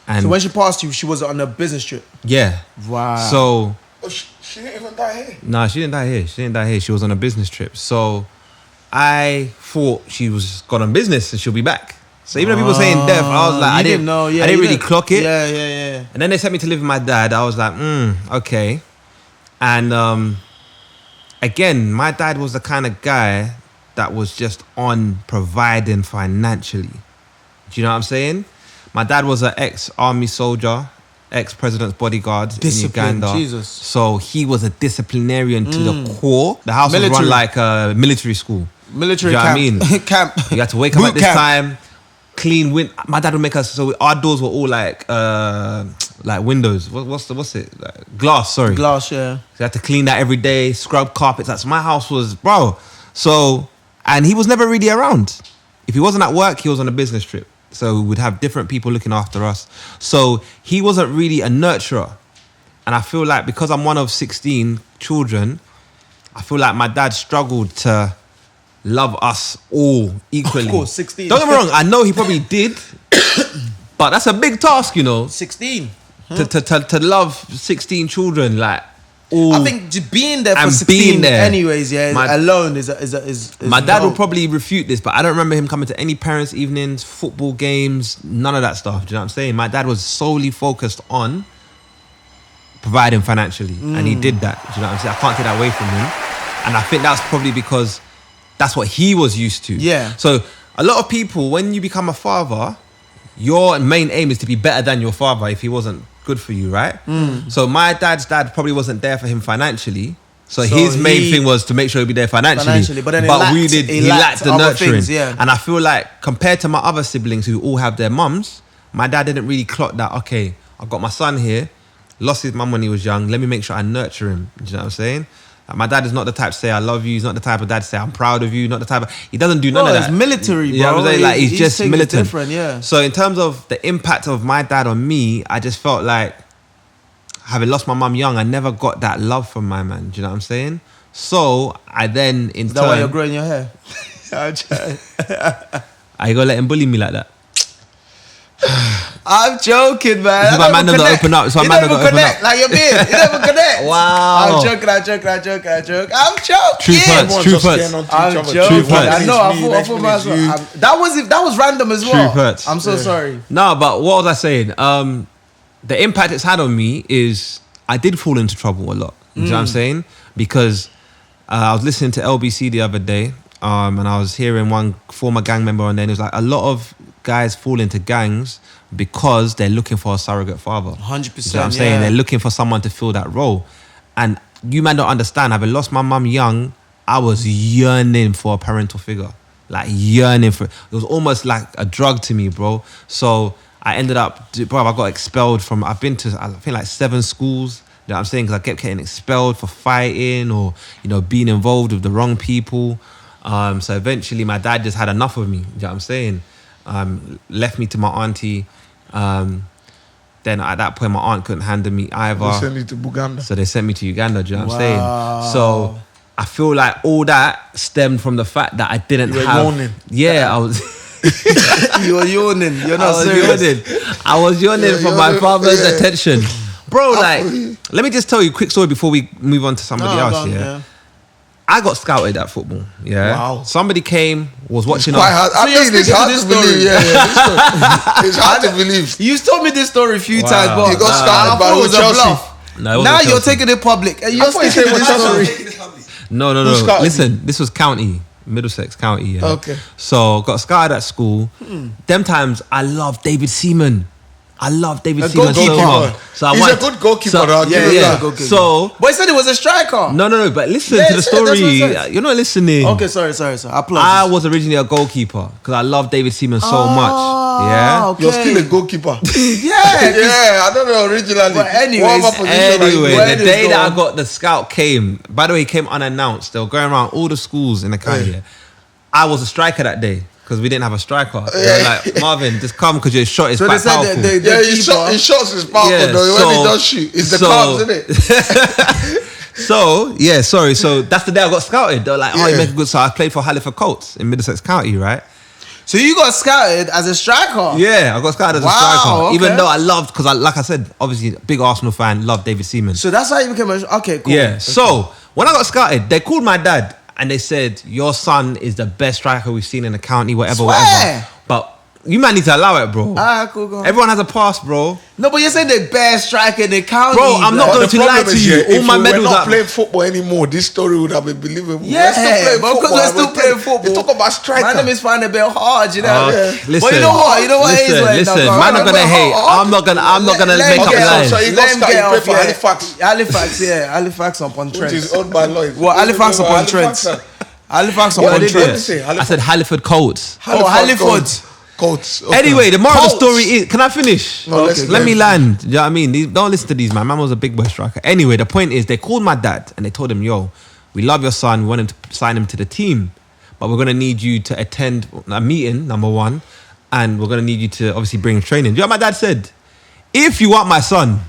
And so when she passed you, she was on a business trip. Yeah. Wow. So she didn't even die here. No, she didn't die here. She was on a business trip. So I thought she was gone on business and she'll be back. So even though people were saying death, I was like, I didn't know. Yeah, I didn't really clock it. Yeah. And then they sent me to live with my dad. I was like, okay. And again, my dad was the kind of guy that was just on providing financially. Do you know what I'm saying? My dad was an ex-army soldier, ex-president's bodyguard in Uganda. Jesus. So he was a disciplinarian to the core. The house was run like a military school. Military camp. You know what I mean? Camp. You had to wake up at this time, clean my dad would make us, so our doors were all like windows. What's it? Like glass, sorry. Glass, yeah. So you had to clean that every day, scrub carpets. That's my house was, bro. So, and he was never really around. If he wasn't at work, he was on a business trip. So we would have different people looking after us. So he wasn't really a nurturer. And I feel like because I'm one of 16 children, I feel like my dad struggled to love us all equally. Of course, 16. Don't get me wrong, I know he probably did, but that's a big task, 16. To love 16 children, like all. I think just being there for and 16 being there, anyways, alone is my dad will probably refute this, but I don't remember him coming to any parents' evenings, football games, none of that stuff. Do you know what I'm saying? My dad was solely focused on providing financially, and he did that. Do you know what I'm saying? I can't take that away from him, and I think that's probably because that's what he was used to. Yeah. So a lot of people, when you become a father, your main aim is to be better than your father if he wasn't good for you, right? So my dad's dad probably wasn't there for him financially. So his main thing was to make sure he'd be there financially. But then he lacked the nurturing. Things, yeah. And I feel like compared to my other siblings who all have their mums, my dad didn't really clock that, okay, I've got my son here, lost his mum when he was young, let me make sure I nurture him. Do you know what I'm saying? Like my dad is not the type to say I love you. He's not the type of dad to say I'm proud of you. Not the type of, he doesn't do none of that. He's military, bro. You know what I'm saying? Like he's just militant. Different, yeah. So in terms of the impact of my dad on me, I just felt like having lost my mum young, I never got that love from my man. Do you know what I'm saying? So I then in turn. Is that why you're growing your hair? Are you gonna let him bully me like that? I'm joking, man. This is my man doesn't open up. So my man doesn't open up. Like your beard. You never connect. Wow. I'm joking. I'm joking. I'm joking. Truth hurts. Truth hurts. I'm joking. Truth hurts. I know. I thought myself. That was random as well. Truth hurts. I'm so sorry. No, but what was I saying? The impact it's had on me is I did fall into trouble a lot. You know what I'm saying? Because I was listening to LBC the other day and I was hearing one former gang member on there, and it was like a lot of guys fall into gangs because they're looking for a surrogate father. 100%. You know what I'm saying? They're looking for someone to fill that role. And you man don't understand, having lost my mum young, I was yearning for a parental figure. Like yearning for it. It was almost like a drug to me, bro. So I ended up, bro, I got expelled from, I've been to, I think like 7 schools. You know what I'm saying? Because I kept getting expelled for fighting or, you know, being involved with the wrong people. So eventually my dad just had enough of me. You know what I'm saying? Left me to my auntie. Then at that point, my aunt couldn't handle me either. They sent you to Buganda. So they sent me to Uganda. Do you know what I'm saying? So I feel like all that stemmed from the fact that I didn't You were have. yawning. Yeah, I was. You were yawning. You're not I was serious. yawning. I was yawning for my father's attention. Bro, like, let me just tell you a quick story before we move on to somebody else. Yeah. I got scouted at football. Yeah. Wow. Somebody came, was watching Quite us. hard. I mean, it's hard to believe. This story. It's hard to believe. You told me this story a few Wow. times, but You got I scouted by thought it was a Chelsea. bluff. No, it wasn't Now you're Chelsea. taking it public. And you're thought you sticking said to it was this Chelsea. story. No. Who scouted Listen, this was county, Middlesex County. Yeah. Okay. So got scouted at school. Them times I love David Seaman. I love David A Seaman good so goalkeeper. much. So He's a good goalkeeper, though, I'll give Yeah, you yeah. that. Goalkeeper. So But he said it was a striker. no, but listen Yeah, to the that's what story. it says. You're not listening. Okay, sorry. I apologize. I was originally a goalkeeper because I love David Seaman so much. Yeah. Okay. You're still a goalkeeper. Yeah. Yeah, I don't know originally. But anyways, What other position are you Anyway, playing? the is day that I gone. got the scout came, by the way, he came unannounced. They were going around all the schools in the county. Yeah. I was a striker that day because we didn't have a striker. They were like, Marvin, just come because your shot is So they quite said powerful. that Yeah, his shots is powerful though. When he does shoot, it's the carbs, isn't it? So, yeah, sorry. So that's the day I got scouted. They were like, oh, you Yeah. make a good. So I played for Halifax Colts in Middlesex County, right? So you got scouted as a striker. Yeah, I got scouted as a Wow, striker. okay. Even though I loved, because like I said, obviously, big Arsenal fan, loved David Seaman. So that's how you became a. Okay, cool. Yeah. So when I got scouted, they called my dad and they said, your son is the best striker we've seen in the county, whatever. But you might need to allow it, bro. Alright, cool, go on. Everyone has a past, bro. No, but you're saying the best striker in the county. Bro, I'm not blood. going But to the lie problem to is, you. yeah, All my if we medals were not are playing football anymore, this story would have been believable. Yeah, we're still playing but because football. we're still and playing football. You talk about striker. My name is finding a bit hard, you know. Listen, But you know what? You know what? Listen, man, I'm gonna hate. I'm not gonna make up Okay, lies. so you got Let him scouted, get you play off, for yeah. Halifax. Halifax, yeah. Halifax upon Trent. Which is owned by Lloyd. Well, Halifax upon Trent. Halifax What upon did you Trent. say? I said Halifax Colts. Halifax. Colts. Okay. Anyway, the moral of the Colts. story is, can I finish? No, Let me land. You know what I mean? Don't listen to these, man. Man was a big boy striker. Anyway, the point is, they called my dad and they told him, yo, we love your son. We want him to sign him to the team. But we're going to need you to attend a meeting, number one. And we're going to need you to obviously bring him training. Do you know what my dad said? If you want my son,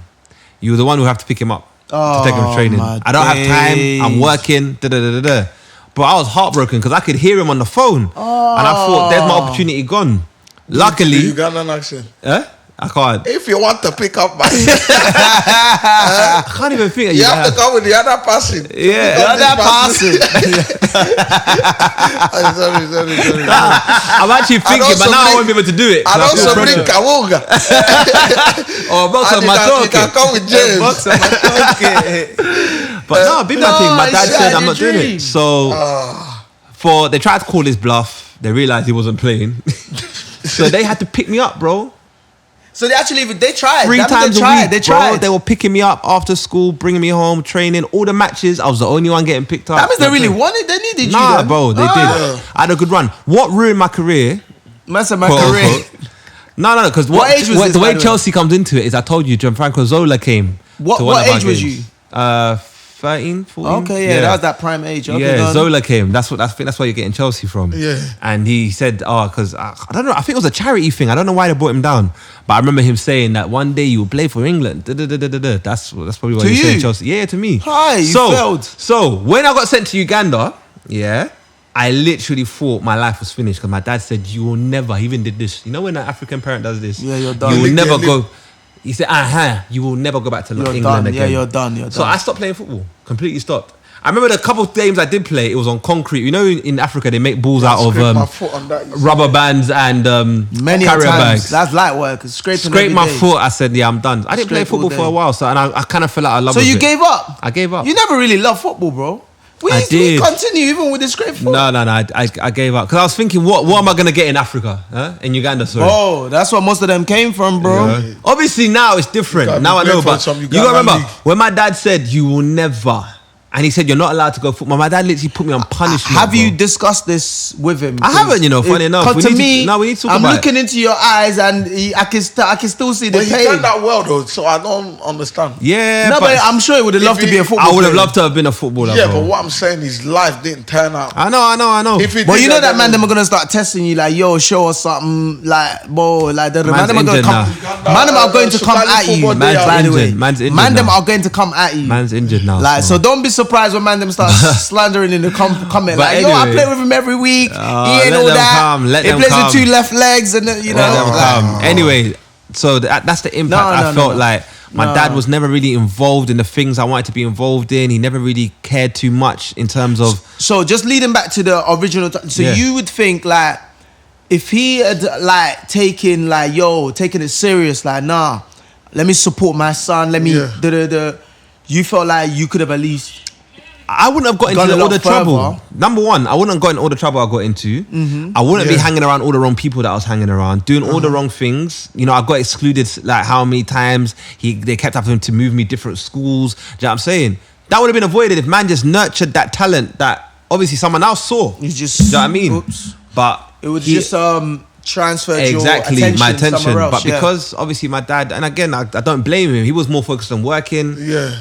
you're the one who have to pick him up to take him to training. my I don't have time. I'm days. working. Da-da-da-da-da. But I was heartbroken because I could hear him on the phone. And I thought, there's my opportunity gone. The Luckily, Ugandan accent. I can't. If you want to pick up my, I can't even think. you have to come with the other person. Yeah, Pick up That this person. Sorry. I'm actually thinking, but now I won't be able to do it. 'cause And I feel also bring pressure. Kawunga. Or box And on you my can talking. come with James. But no, big that thing. My it's dad said your I'm not doing dream. it. So they tried to call his bluff. They realized he wasn't playing. So they had to pick me up, bro. So they actually, they tried. 3 That means times they a tried. week, They bro. tried. They were picking me up after school, bringing me home, training. All the matches, I was the only one getting picked up. That means they really Nothing. wanted. They needed you. Nah, then. bro, they did. I had a good run. What ruined my career? Man said my quote, career. unquote. No, because What age was this, the by way the way? Chelsea comes into it is I told you, Gianfranco Zola came. What- to one what of our age was games. you? 13, 14. Okay, yeah, that was that prime age. Okay, Yeah, done. Zola came. I think that's where you're getting Chelsea from. Yeah. And he said, because I don't know, I think it was a charity thing. I don't know why they brought him down. But I remember him saying that one day you will play for England. Da-da-da-da-da. That's probably why To you're saying you? Chelsea. Yeah, to me. Hi, you failed. So when I got sent to Uganda, yeah, I literally thought my life was finished because my dad said, you will never, he even did this. You know when an African parent does this? Yeah, you're done. You will Lick never their go. He said, you will never go back to You're England done. again. Yeah, you're done. You're So done. I stopped playing football. Completely stopped. I remember the couple of games I did play, it was on concrete. You know, in Africa, they make balls out of Scrape my foot on that. rubber bands and Many carrier times. bags. That's light work. It's scraping Scraped every my day. foot. I said, yeah, I'm done. I didn't play Scrape all football for a day. while, so and I kind of fell out of love So with you it. gave up. I gave up. You never really loved football, bro. We continue even with the straight foot. No. I gave up because I was thinking, what am I gonna get in Africa? In Uganda, sorry. Oh, that's where most of them came from, bro. Yeah. Obviously now it's different. Now I know, but you gotta remember when my dad said you will never. And he said, you're not allowed to go football. My dad literally put me on punishment. Have you discussed this with him? I haven't, funny enough. We need to talk about I'm looking into your eyes and I can still see the pain. He done that well, though, so I don't understand. Yeah. No, but I'm sure he would have loved to be a footballer. I would have loved to have been a footballer. Yeah, but what I'm saying is life didn't turn out. I know. But you know that man, them are going to start testing you like, yo, show us something. Like, bro, like, the man, them are going to come. Man, them are going to come at you. By the way. Man, them are going to come at you. Man's injured now. Like, so don't be surprised when man, them start slandering in the comment. Like, anyway, yo, I play with him every week. He ain't all that. He plays with 2 left legs and, you know. Anyway, so that's the impact I felt like. My dad was never really involved in the things I wanted to be involved in. He never really cared too much in terms of... So just leading back to the original... you would think, like, if he had, like, taken it serious, like, nah, let me support my son, let me... You felt like you could have at least... I wouldn't have got into all the trouble. Number one, I wouldn't have gotten all the trouble I got into. Mm-hmm. I wouldn't be hanging around all the wrong people that I was hanging around, doing all the wrong things. You know, I got excluded like how many times they kept having to move me different schools. Do you know what I'm saying? That would have been avoided if man just nurtured that talent that obviously someone else saw. You just, do you know what I mean? Oops. But it would just transferred exactly your my attention. Else, but because obviously my dad, and again, I don't blame him. He was more focused on working,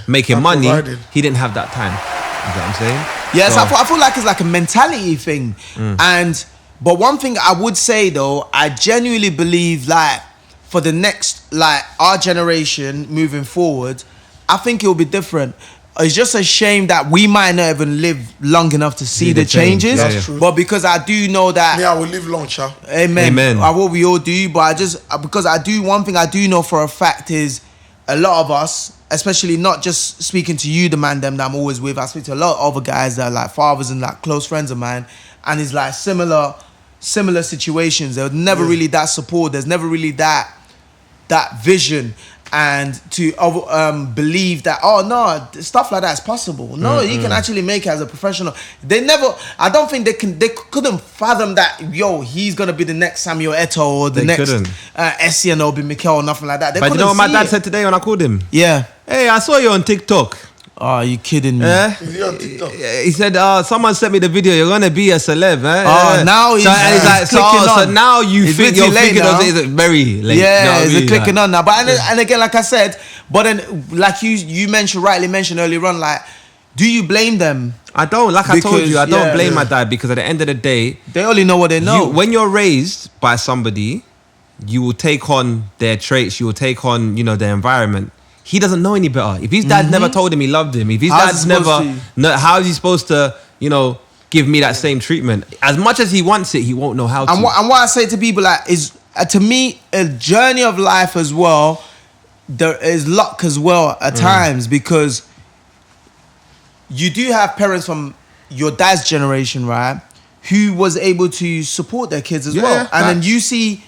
making money. Provided. He didn't have that time. You know what I'm saying? Yes, so, I feel like it's like a mentality thing. But one thing I would say though, I genuinely believe like for the next, like our generation moving forward, I think it will be different. It's just a shame that we might not even live long enough to see the changes. That's true. But because I do know that... Yeah, I will live long, child. Amen. I what we all do. But one thing I do know for a fact is a lot of us, especially not just speaking to you, the man them that I'm always with, I speak to a lot of other guys that are like fathers and like close friends of mine, and it's like similar situations. There's never really that support. There's never really that vision. And to believe that, oh no, stuff like that is possible. No, you can actually make it as a professional. I don't think they couldn't fathom that, yo, he's gonna be the next Samuel Eto'o or the next Essien or Mikel or nothing like that. But you know what my dad said today when I called him? Yeah. Hey, I saw you on TikTok. Oh, are you kidding me? Is he on TikTok? He said, someone sent me the video. You're gonna be a celeb, eh? Oh, now he's like, so now you think you're thinking of it. It's very late. Yeah, it's clicking on now. But and again, like I said, but then like you rightly mentioned earlier on, like, do you blame them? I don't. Like I told you, I don't blame my dad because at the end of the day, they only know what they know. When you're raised by somebody, you will take on their traits. You will take on, their environment. He doesn't know any better. If his dad never told him he loved him, if his dad's how is he supposed to, give me that same treatment? As much as he wants it, he won't know how to. And what I say to people is, to me, a journey of life as well, there is luck as well at times, because you do have parents from your dad's generation, right, who was able to support their kids as well. And then you see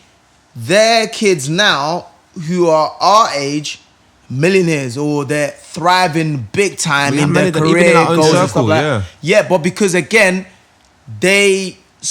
their kids now who are our age, millionaires, or they're thriving big time in their career goals and stuff like that. Yeah, but because again,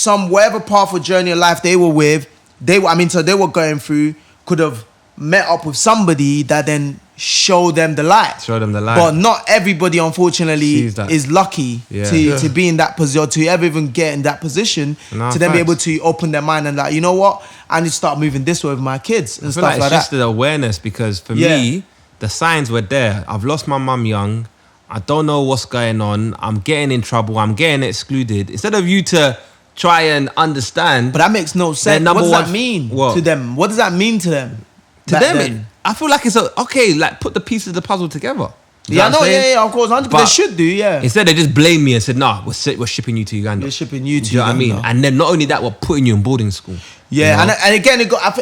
whatever path or journey of life they were with, they were going through, could have met up with somebody that then showed them the light. But not everybody, unfortunately, is lucky to be in that position, or to ever even get in that position, to then be able to open their mind and like, you know what, I need to start moving this way with my kids and stuff like that. It's just the awareness, because for me, the signs were there. I've lost my mum young. I don't know what's going on. I'm getting in trouble. I'm getting excluded. Instead of you to try and understand. But that makes no sense. What does that mean to them? What does that mean to them? I feel like it's like put the pieces of the puzzle together. Of course, 100%. They should do, Instead, they just blame me and said, "Nah, we're shipping you to Uganda. We're shipping you to Uganda." You know what I mean? And then not only that, we're putting you in boarding school. Yeah, and again,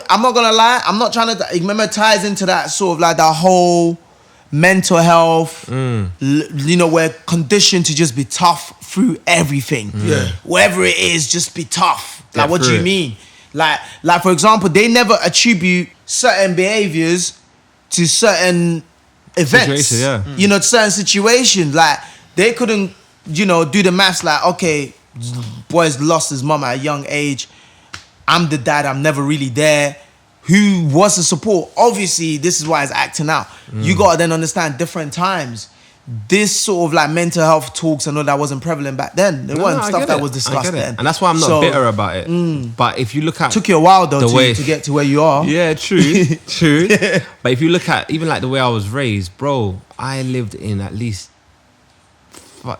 I'm not gonna lie. I'm not trying to. Remember, it ties into that sort of like that whole mental health. We're conditioned to just be tough through everything. Yeah, whatever it is, just be tough. Like, what do you mean? Like for example, they never attribute certain behaviors to certain events. To certain situations. Like they couldn't do the maths like, okay, boy's lost his mum at a young age. I'm the dad, I'm never really there. Who was the support? Obviously, this is why it's acting out. You gotta then understand different times. This sort of like mental health talks, I know that wasn't prevalent back then. There wasn't stuff that was discussed then. And that's why I'm not bitter about it. But if you look at... Took you a while though to get to where you are. Yeah, true. True. But if you look at even like the way I was raised, bro, I lived in at least, I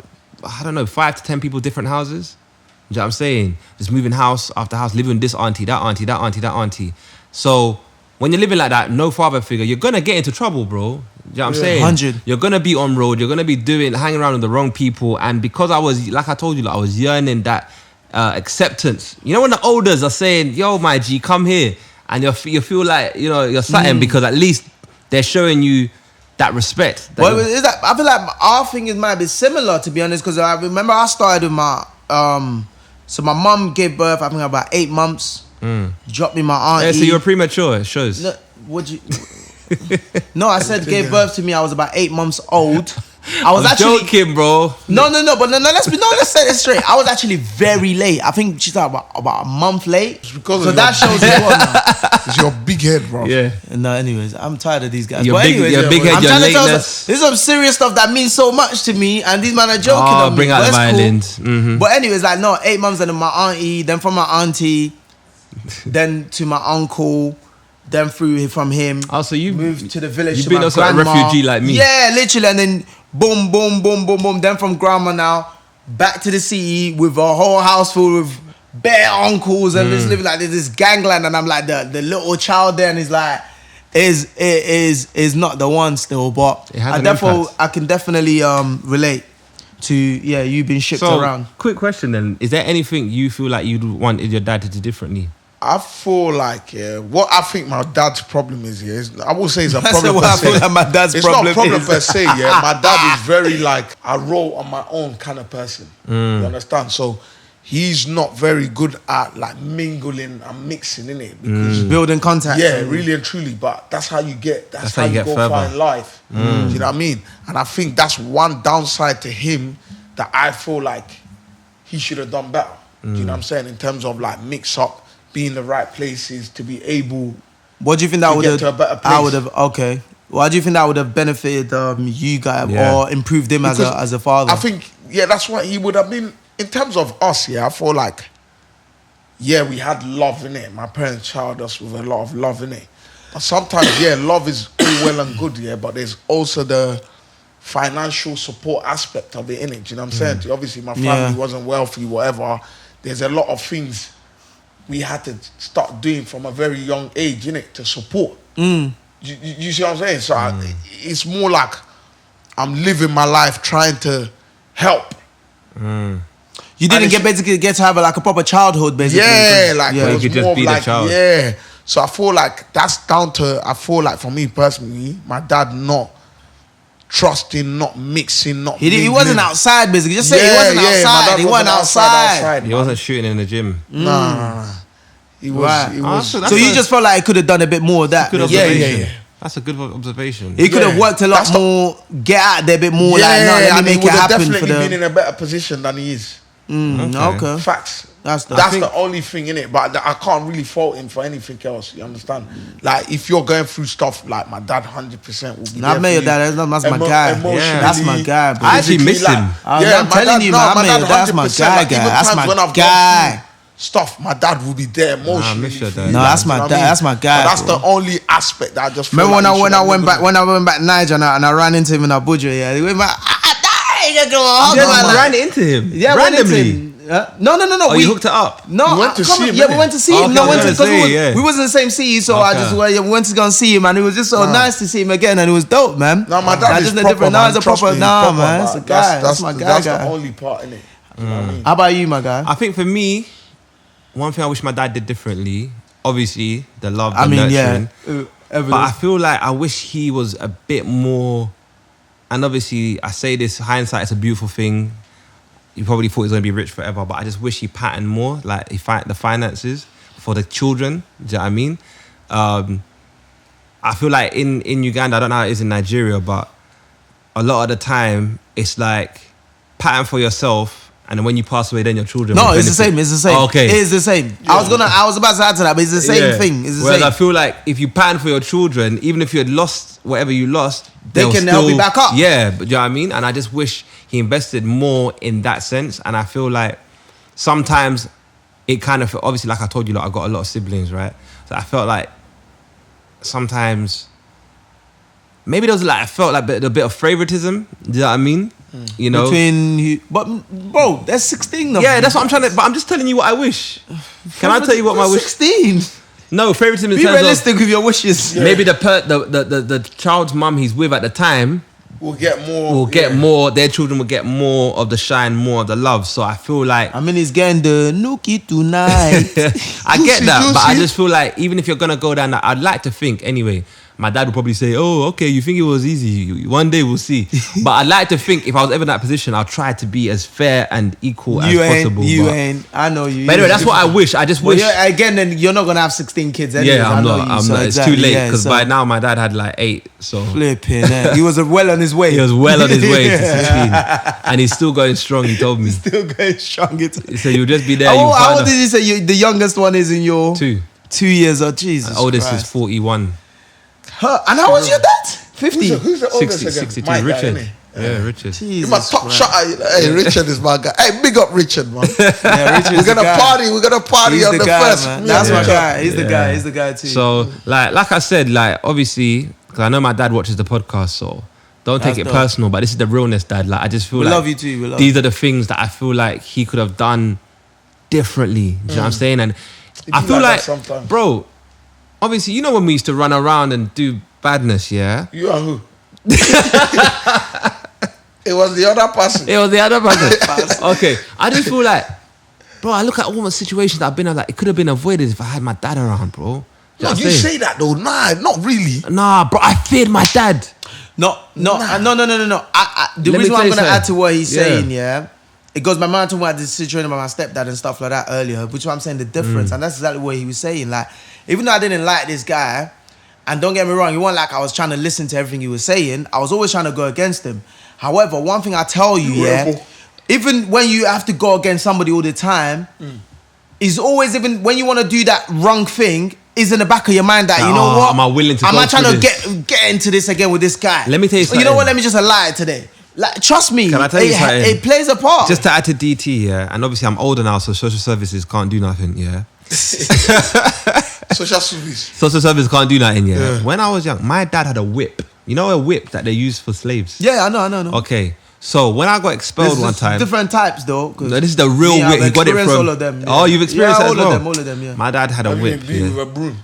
don't know, 5 to 10 people, different houses. You know what I'm saying? Just moving house after house, living with this auntie, that auntie, that auntie, that auntie. So when you're living like that, no father figure, you're going to get into trouble, bro. You know what I'm saying? 100. You're going to be on road. You're going to be hanging around with the wrong people. And because I was, like I told you, like, I was yearning that acceptance. You know when the elders are saying, yo, my G, come here. And you feel like, you're something because at least they're showing you that respect. Well, is that, I feel like our thing might be similar, to be honest, because I remember I started with my... so my mum gave birth, I think about 8 months. Dropped me my auntie. Yeah, so you were premature, it shows. No, no, I said gave birth to me. I was about 8 months old. I was actually joking, bro. No, but let's set it straight. I was actually very late. I think she's about a month late. It's because so that shows you what now. It's your big head, bro. Yeah. No, anyways, I'm tired of these guys. Your but big head, I'm your trying to tell lateness. this is some serious stuff that means so much to me, and these men are joking on me. Bring out the violins. Cool. But anyways, like 8 months, and then my auntie, then from my auntie, then to my uncle. Then from him. Oh, so you moved to the village. You've been also a refugee like me. Yeah, literally, and then boom, boom, boom, boom, boom. Then from grandma now back to the city with a whole house full of bare uncles and just living like this gangland, and I'm like the little child there, and he's like is not the one still, but I can definitely relate to you being shipped around. Quick question then: is there anything you feel like you'd wanted your dad to do differently? I feel like what I think my dad's problem is I will say it's a problem per se. I feel like my dad's it's problem not a problem is. per se. Yeah, my dad is very like I roll on my own kind of person. You understand? So he's not very good at like mingling and mixing in it because building contacts. Yeah, really and truly. But that's how you get. That's how you go further. far in life. Do you know what I mean? And I think that's one downside to him that I feel like he should have done better. Do you know what I'm saying? In terms of like mix up. Be in the right places to be able. What do you think that would have? To a better place. I would have. Okay. Why do you think that would have benefited you guys or improved him as a father? I think that's what he would have been in terms of us. Yeah, I feel like we had love in it. My parents showered us with a lot of love in it. But sometimes love is all well and good. But there's also the financial support aspect of it in it. Do you know what I'm saying? Obviously, my family wasn't wealthy, whatever. There's a lot of things we had to start doing from a very young age, innit, to support. You see what I'm saying? So it's more like I'm living my life trying to help. You didn't get to have a proper childhood, basically. Yeah, like it was you could more just be the child. Yeah. So I feel like that's down to, I feel like for me personally, my dad not trusting, not mixing, not he wasn't outside, basically. Just say he wasn't outside. He wasn't outside. He wasn't shooting in the gym. Nah. He was. Right. He was. So you just felt like he could have done a bit more of that. Yeah. That's a good observation. He could have worked a lot more, get out there a bit more. Let me make it happen. He would have definitely been in a better position than he is. Okay. Facts. That's the only thing in it. But I can't really fault him for anything else. You understand? Like if you're going through stuff, like my dad, 100% will be there. I met your dad. That's my guy. That's my guy. Bro. I actually miss him. I'm telling you, man. That's my guy. That's my guy. Stuff, my dad will be there emotionally. I miss your dad. No, that's my dad. That's my guy. But that's the only aspect that I just. Remember when I went back Niger and I ran into him in Abuja. Yeah, he went back. I ran into him. Yeah, randomly. No. Oh, you hooked it up? No, we went to see him. Yeah, we went to see him. No, we was in the same city, so we went to go and see him, and it was just so nice to see him again, and it was dope, man. No, my dad is proper. Now it's a proper. Nah, man, it's a guy. That's my guy. That's the only part in it. How about you, my guy? I think for me, one thing I wish my dad did differently, obviously, the love, the nurturing. But I feel like I wish he was a bit more, and obviously I say this, hindsight is a beautiful thing. You probably thought he was going to be rich forever, but I just wish he patterned more, like the finances for the children. Do you know what I mean? I feel like in Uganda, I don't know how it is in Nigeria, but a lot of the time, it's like pattern for yourself, and then when you pass away, then your children. No, will it's the benefit. same. It's the same. Oh, okay, It's the same. Yeah. I was about to add to that, but it's the same thing. It's the Whereas same. I feel like if you pattern for your children, even if you had lost whatever you lost, They they'll can help you back up. Yeah, but you know what I mean? And I just wish he invested more in that sense. And I feel like sometimes it kind of, obviously, like I told you, like, I got a lot of siblings, right? So I felt like sometimes maybe there was like, I felt like a bit of favoritism. Do you know what I mean? You know? But bro, there's 16 of them. Yeah, that's what I'm trying to, but I'm just telling you what I wish. Can I tell you what my wish? 16. No, favoritism in Be terms of realistic with your wishes. maybe the child's mum he's with at the time We'll get more. will get more, their children will get more of the shine, more of the love. So I feel like I mean, he's getting the nookie tonight. I get that, Juicy, but I juicy. just feel like even if you're gonna go down that, I'd like to think anyway. My dad would probably say, "Oh, okay, you think it was easy? One day we'll see." But I'd like to think if I was ever in that position, I'll try to be as fair and equal as possible. but, I know you. but anyway, that's what I wish. I just But wish. again, then you're not gonna have 16 kids anyway. Yeah, I'm not. I'm not. It's too late because so by now my dad had like 8. So flipping. He was well on his way. he was well on his way to 16, and he's still going strong. He told me. Still going strong. He said you'll just be there. How old did you say the youngest one is in your 2. 2 years old? Jesus. The oldest Christ. is 41. And how was your dad? 50. Who's the oldest 60, again? 62. My guy, Richard. innit? Yeah, Richard. He's Jesus my top Christ. shot. Hey, Richard is my guy. Hey, big up Richard, man. Yeah, Richard's We're the gonna guy. party. We're gonna party He's on the guy, first. man. Me That's and my Richard. guy. He's the Yeah. guy. He's the guy too. So, like I said, like obviously, because I know my dad watches the podcast, so don't take That's it dope. personal. But this is the realness, Dad. Like I just feel We like love you too. We love these are the things that I feel like he could have done differently. Do you know what I'm saying? And I be feel like that like, sometimes. bro, obviously, you know when we used to run around and do badness, yeah. You are who? It was the other person. It was the other person. Okay, I just feel like, bro, I look at all the situations that I've been in, like it could have been avoided if I had my dad around, bro. Do No, what I'm you saying? say that though. Nah, not really. Nah, bro, I feared my dad. No. The Let me reason why tell I'm you gonna add something. to what he's Yeah. saying, yeah, it goes. My man talking about this situation about my stepdad and stuff like that earlier, which is why I'm saying the difference, and that's exactly what he was saying. Like, even though I didn't like this guy, and don't get me wrong, it wasn't like I was trying to listen to everything he was saying. I was always trying to go against him. However, one thing I tell you, yeah, Rebel. even when you have to go against somebody all the time, is always, even when you want to do that wrong thing, is in the back of your mind that, you know Oh, what? am I willing to Am go I trying through to get into this again with this guy? Let me tell you So you know something. what? Let me just lie today. Like, trust me. Can I tell you something? It plays a part. Just to add to DT, yeah, and obviously I'm older now, so social services can't do nothing, yeah. Social service. Social services can't do nothing, yeah. When I was young, my dad had a whip. You know a whip that they use for slaves? yeah, I know. Okay, so when I got expelled There's one time, different types though. 'cause no, this is the real me, I've whip. He got it experienced from. all of them. Oh, you've experienced that as well? all of them, yeah. My dad had a Have you whip, been yeah. with a broom?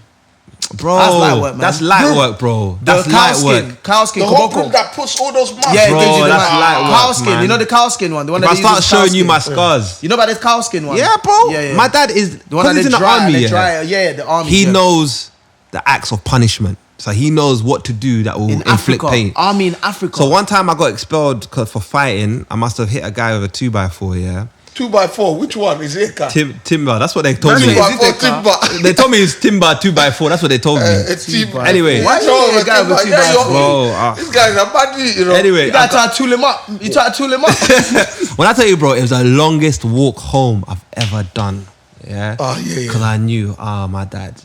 Bro. That's light work, man. That's light work, bro. That's The cow light skin, work. cow skin, The whole koboko. broom that puts all those marks. Yeah, it Bro, gives you the that's light work, cow skin. man. You know the cow skin one, the one If that I they start use as cow showing you skin. my scars, You know about this cow skin one? yeah, bro. Yeah. My dad is The one because that he's they in the dry, army. they Yeah. dry, yeah, the army. He yeah. knows the acts of punishment, so he knows what to do that will in inflict Africa, pain. army in Africa. So one time I got expelled for fighting. I must have hit a guy with a 2x4. Yeah, 2x4. Which one is Eka? timber. That's what they told That's me. what- Is it 2x4 a car? timber. They told me it's timber 2x4. That's what they told me. It's timber. Anyway. Why Which you one hit a guy with a timber? Yeah, 2x4? Bro, this guy is a baddie, you know. Anyway, you gotta try to tool him up. You try to tool him up. when I tell you, bro, it was the longest walk home I've ever done. Yeah. Oh, yeah. Because I knew, my dad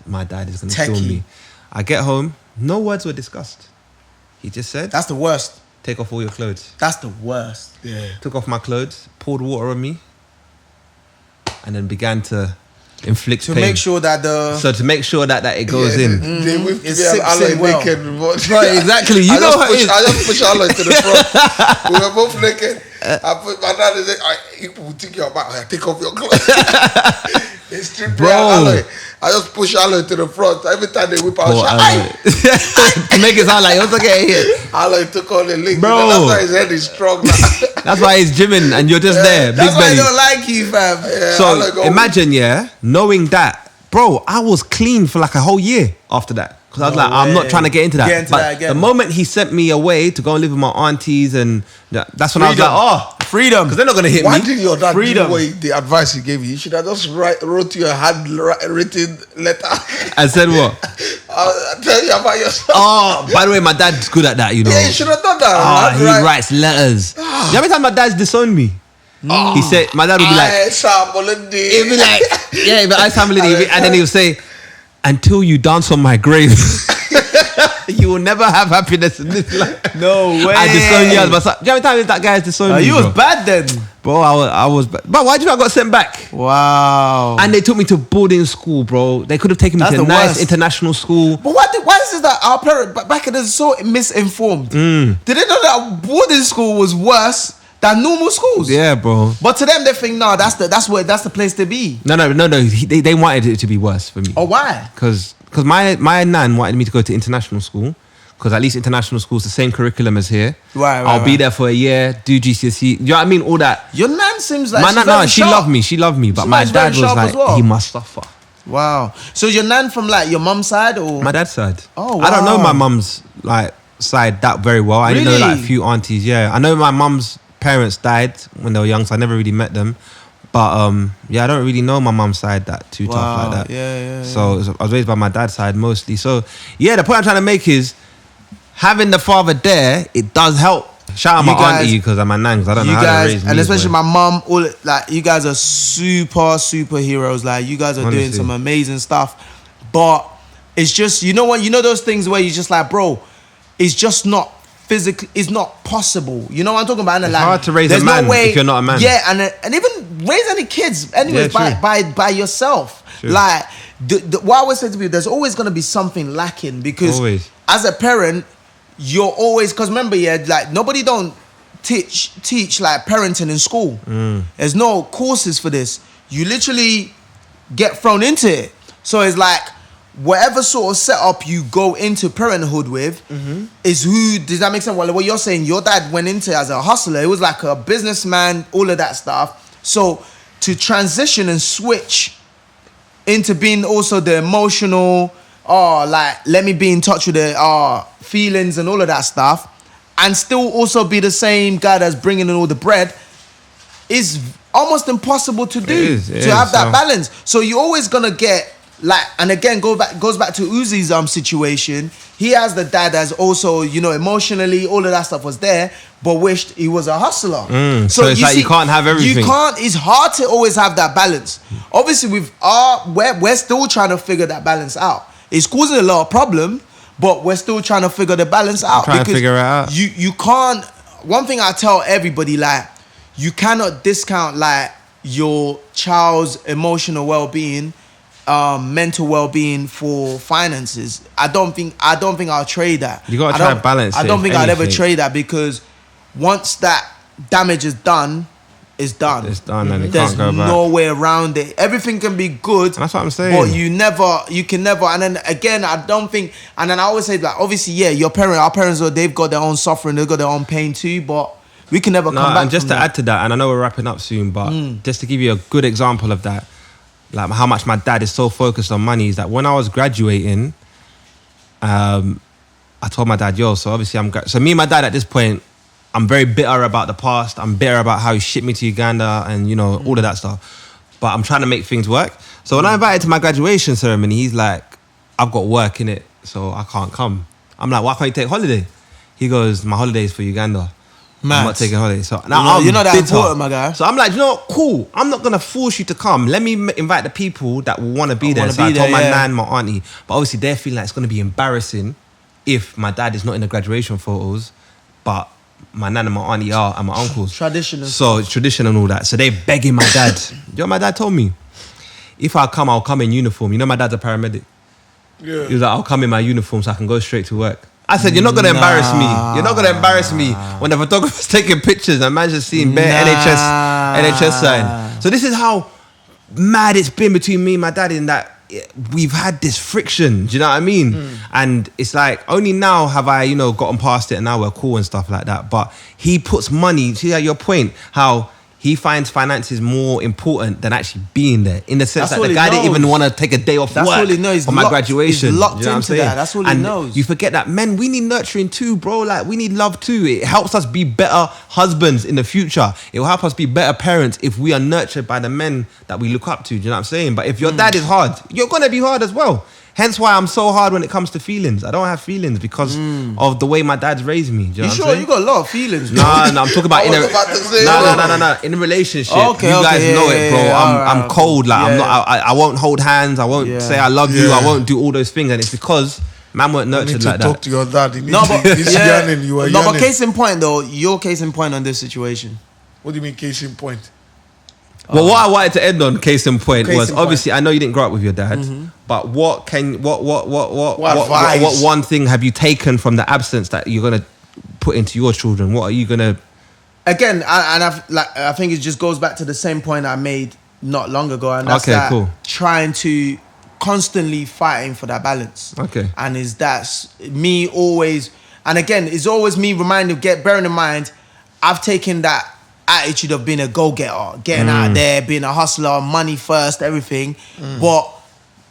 is gonna kill Techie. me. I get home, no words were discussed. He just said, That's the worst. "Take off all your clothes." That's the worst. Yeah. Took off my clothes, poured water on me, and then began to inflict To pain. make sure that the So to make sure that it goes Yeah, in. They whipped It me and sips Aloy in well. naked. Right, exactly. You know how it is. I just push Aloy to the front. We were both naked. I put my dad is like, you will take your back. I take off your clothes. It's stripped Bro. Aloy. I just push Aloy to the front. Every time they whip out, Poor shout, Aloy. "Aye!" To make it sound like, "What's okay here?" Aloy took all the links. Bro. You know, that's why his head is strong now. That's why he's gymming and you're just there, big that's why I belly. don't like you, fam. Yeah, So Aloy go, imagine, yeah, knowing that, bro, I was clean for like a whole year after that. Because I was No like, I'm not way. trying to get into that. Get into but that again. the moment he sent me away to go and live with my aunties, and that's when I was Freedom. like, oh, Freedom. because they're not going to hit Why me. did your dad Freedom. do the advice he gave you? You should have just wrote you a handwritten letter. I said what? I'll tell you about yourself. Oh, by the way, my dad's good at that, you know. Yeah, you should have done that. Ah, he Handwrite. writes letters. You know how many times my dad's disowned me? He said, my dad would be like, he'd be like, yeah, but I family, and then he would say, until you dance on my grave, you will never have happiness in this life. No way. I disown you as my son. Do you know how many times that guy has disowned me? You was bro? bad then. Bro, I was bad. But why do you think I got sent back? Wow. And they took me to boarding school, bro. They could have taken me That's to a the nice worst. international school. But why is it that our parents back in the so misinformed? Did they know that boarding school was worse than normal schools? Yeah, bro. But to them, they think no, that's the place to be. No. They wanted it to be worse for me. Oh, why? Because my nan wanted me to go to international school. Because at least international school's the same curriculum as here. Right. I'll be there for a year, do GCSE. You know what I mean? All that. Your nan seems like My she's nan, very she sharp. loved me. She loved me. But She's my very dad was sharp like, as well. he must suffer. Wow. So your nan from like your mum's side or? My dad's side. Oh, I don't know wow. my mum's like side that very well. I only know like a Really? few aunties. Yeah, I know my mum's parents died when they were young, so I never really met them. But yeah, I don't really know my mum's side that too tough like that. Yeah. So I was raised by my dad's side mostly. So yeah, the point I'm trying to make is having the father there, it does help. Shout out You my guys- auntie because I'm my nan, because I don't know You how to guys, raise me. and especially boy. my mum, all like you guys are superheroes. Like you guys are doing Honestly. some amazing stuff. But it's just you know those things where you just like, bro, it's just not physically, it's not possible. You know what I'm talking about? And It's like, hard to raise a there's man no way, if you're not a man. Yeah, and even raise any kids, anyways, Yeah, true. by yourself. True. Like what I always say to people, there's always gonna be something lacking because Always. as a parent, you're always because remember, yeah, like nobody don't teach like parenting in school. There's no courses for this. You literally get thrown into it. So it's like whatever sort of setup you go into parenthood with is who. Does that make sense? Well, what you're saying, your dad went into it as a hustler. It was like a businessman, all of that stuff. So to transition and switch into being also the emotional, like let me be in touch with the feelings and all of that stuff, and still also be the same guy that's bringing in all the bread is almost impossible to do. It To have is, that so- balance. So you're always gonna get like, and again goes back to Uzi's situation. He has the dad that's also, emotionally, all of that stuff was there, but wished he was a hustler. So it's like you can't have everything. You can't. It's hard to always have that balance. Obviously, we're still trying to figure that balance out. It's causing a lot of problem, but we're still trying to figure the balance out. Trying to figure it out. You can't. One thing I tell everybody, like, you cannot discount like your child's emotional well-being, mental well-being for finances. I don't think I'll trade that. You gotta I try don't- to balance I it, don't if think I'd ever anything. trade that because once that damage is done, it's done. It's done and it There's can't go back. no way around it. Everything can be good. That's what I'm saying. But you can never. And then again, I don't think. And then I always say, like, obviously, yeah, our parents, they've got their own suffering, they've got their own pain too. But we can never No, come back. and just from to add to that, and I know we're wrapping up soon, but just to give you a good example of that, like how much my dad is so focused on money, is that when I was graduating, I told my dad, yo, so obviously so me and my dad at this point, I'm very bitter about the past. I'm bitter about how he shipped me to Uganda and, all of that stuff. But I'm trying to make things work. So when I invited to my graduation ceremony, he's like, I've got work in it, so I can't come. I'm like, why can't you take holiday? He goes, my holiday's for Uganda. I'm not Max. taking holiday. So now You're not that bitter. important, my guy. So I'm like, you know what? Cool. I'm not gonna force you to come. Let me invite the people that will want to be there. wanna So I be told there, my yeah. nan, my auntie, but obviously they're feeling like it's gonna be embarrassing if my dad is not in the graduation photos, but my nan and my auntie are, and my uncles. Tradition and So it's tradition and all that. So they're begging my dad. You know what my dad told me? If I come, I'll come in uniform. You know my dad's a paramedic. Yeah. He was like, I'll come in my uniform so I can go straight to work. I said, you're not going to embarrass me. You're not going to embarrass me when the photographer's taking pictures and man's just seeing bare NHS sign. So this is how mad it's been between me and my dad in that we've had this friction. Do you know what I mean? And it's like, only now have I, gotten past it and now we're cool and stuff like that. But he puts money, see at your point, how he finds finances more important than actually being there. In the sense That's that all the he guy didn't even knows. want to take a day off That's work all he knows. He's for my locked- graduation. he's locked Do you know what I'm into saying? that. That's all he And knows. you forget that men, we need nurturing too, bro. Like, we need love too. It helps us be better husbands in the future. It will help us be better parents if we are nurtured by the men that we look up to. Do you know what I'm saying? But if your dad is hard, you're going to be hard as well. Hence why I'm so hard when it comes to feelings. I don't have feelings because of the way my dad's raised me. Do you know You what sure? I'm saying? You got a lot of feelings. No, I'm talking about in a no. In a relationship, you guys know it, bro. I'm cold. Like I'm not. I won't hold hands. I won't say I love you. I won't do all those things, and it's because man weren't nurtured like that. Talk to your dad. But case in point though, your case in point on this situation. What do you mean case in point? Well, what I wanted to end on, case in point, was obviously I know you didn't grow up with your dad, but what one thing have you taken from the absence that you're gonna put into your children? What are you gonna? Again, I think it just goes back to the same point I made not long ago, and that's trying to constantly fighting for that balance. Okay, and that's me always, and again, it's always me bearing in mind, I've taken that attitude of being a go-getter, getting out there, being a hustler, money first, everything. But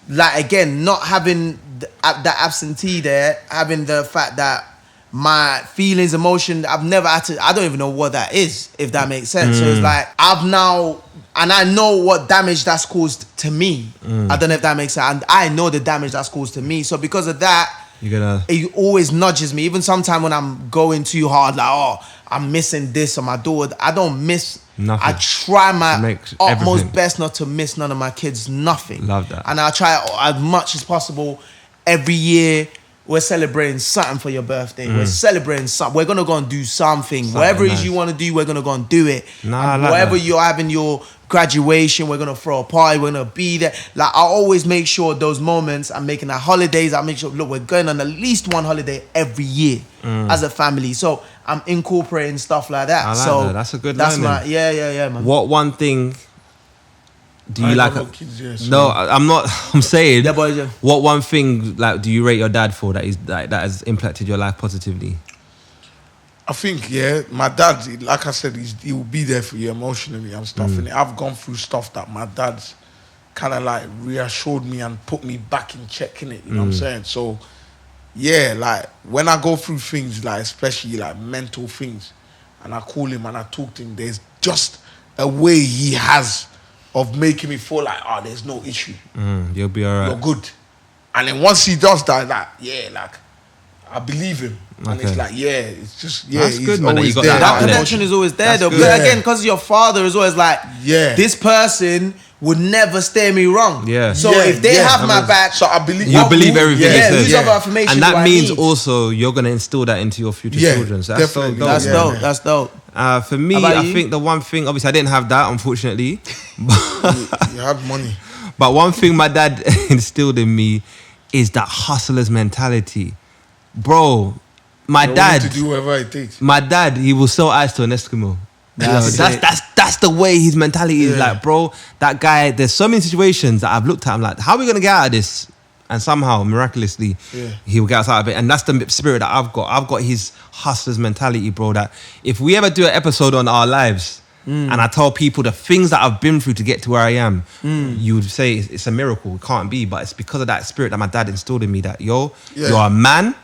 like again, not having that absentee there, having the fact that my feelings, emotion, I've never had to, I don't even know what that is, if that makes sense. So it's like I've now, and I know what damage that's caused to me. I don't know if that makes sense. And I know the damage that's caused to me. So because of that, it always nudges me. Even sometimes when I'm going too hard, like, I'm missing this on my daughter. I don't miss nothing. I try my utmost best not to miss none of my kids, nothing. Love that. And I try as much as possible. Every year, we're celebrating something for your birthday. We're celebrating something. We're going to go and do something. Whatever it is you want to do, we're going to go and do it. Whatever you're having your graduation, we're going to throw a party. We're going to be there. Like, I always make sure those moments, I'm making our holidays. I make sure, look, we're going on at least one holiday every year as a family. So I'm incorporating stuff like that. That. That's a good learning. Man. What one thing do you like? No, I'm not. I'm saying. What one thing like do you rate your dad for that has impacted your life positively? I think my dad, like I said, he will be there for you emotionally and stuff. And I've gone through stuff that my dad's kind of like reassured me and put me back in check in it. You know what I'm saying? So like when I go through things, like especially like mental things, and I call him and I talk to him, there's just a way he has of making me feel like, there's no issue. You'll be all right. You're good. And then once he does that, like, I believe him. And it's like, it's just, that's good, man. Always there. That connection is always there, though. But again, because your father is always like, this person would never steer me wrong. So if they have my back, so I believe you believe everything he says. And that means need? Also you're gonna instill that into your future children. So that's so dope. That's dope. For me, I think the one thing, obviously I didn't have that, unfortunately. You had money. But one thing my dad instilled in me is that hustler's mentality. Bro, my dad to do whatever it takes. My dad, he will sell ice to an Eskimo. That's the way his mentality is. Like, bro, that guy, there's so many situations that I've looked at, I'm like, how are we gonna get out of this? And somehow, miraculously, he will get us out of it. And that's the spirit that I've got. I've got his hustler's mentality, bro, that if we ever do an episode on our lives, and I tell people the things that I've been through to get to where I am, you would say it's a miracle. It can't be, but it's because of that spirit that my dad instilled in me that, you're a man,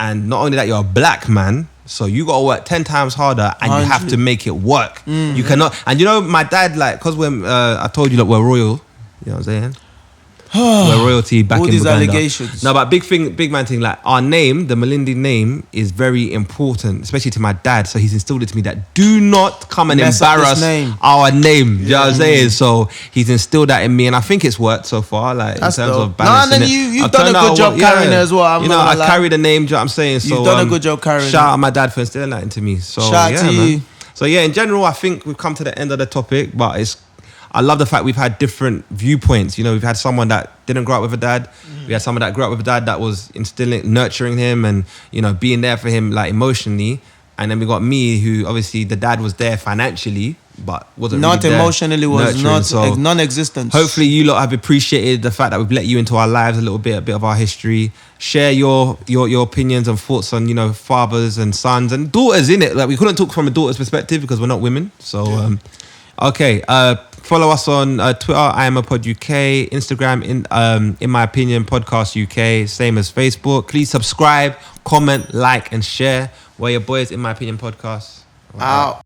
and not only that, you're a black man, so you gotta work 10 times harder, and 100. You have to make it work. You cannot. And you know, my dad, like, because when I told you that we're royal, you know what I'm saying? We're royalty back all in these Uganda. Allegations. No, but big man thing, like our name, the Malindi name, is very important, especially to my dad. So he's instilled it to me that do not come and embarrass our name. You know what I'm saying? So he's instilled that in me, and I think it's worked so far. Like that's in terms dope. of balancing and then you've done a good job carrying it as well. I carry the name. You know what I'm saying? So you've done a good job carrying. Shout out my dad for instilling that into me. So shout out to you. So in general, I think we've come to the end of the topic, but I love the fact we've had different viewpoints. You know, we've had someone that didn't grow up with a dad. We had someone that grew up with a dad that was nurturing him and, you know, being there for him, like, emotionally. And then we got me, who obviously the dad was there financially, but wasn't not really emotionally, was not non-existent. Hopefully you lot have appreciated the fact that we've let you into our lives a little bit, a bit of our history. Share your opinions and thoughts on, you know, fathers and sons and daughters, innit? Like, we couldn't talk from a daughter's perspective because we're not women. So, okay. Follow us on Twitter, I am a pod UK, Instagram, in my opinion, podcast UK, same as Facebook. Please subscribe, comment, like, and share. We're your boys, in my opinion, podcast. Out.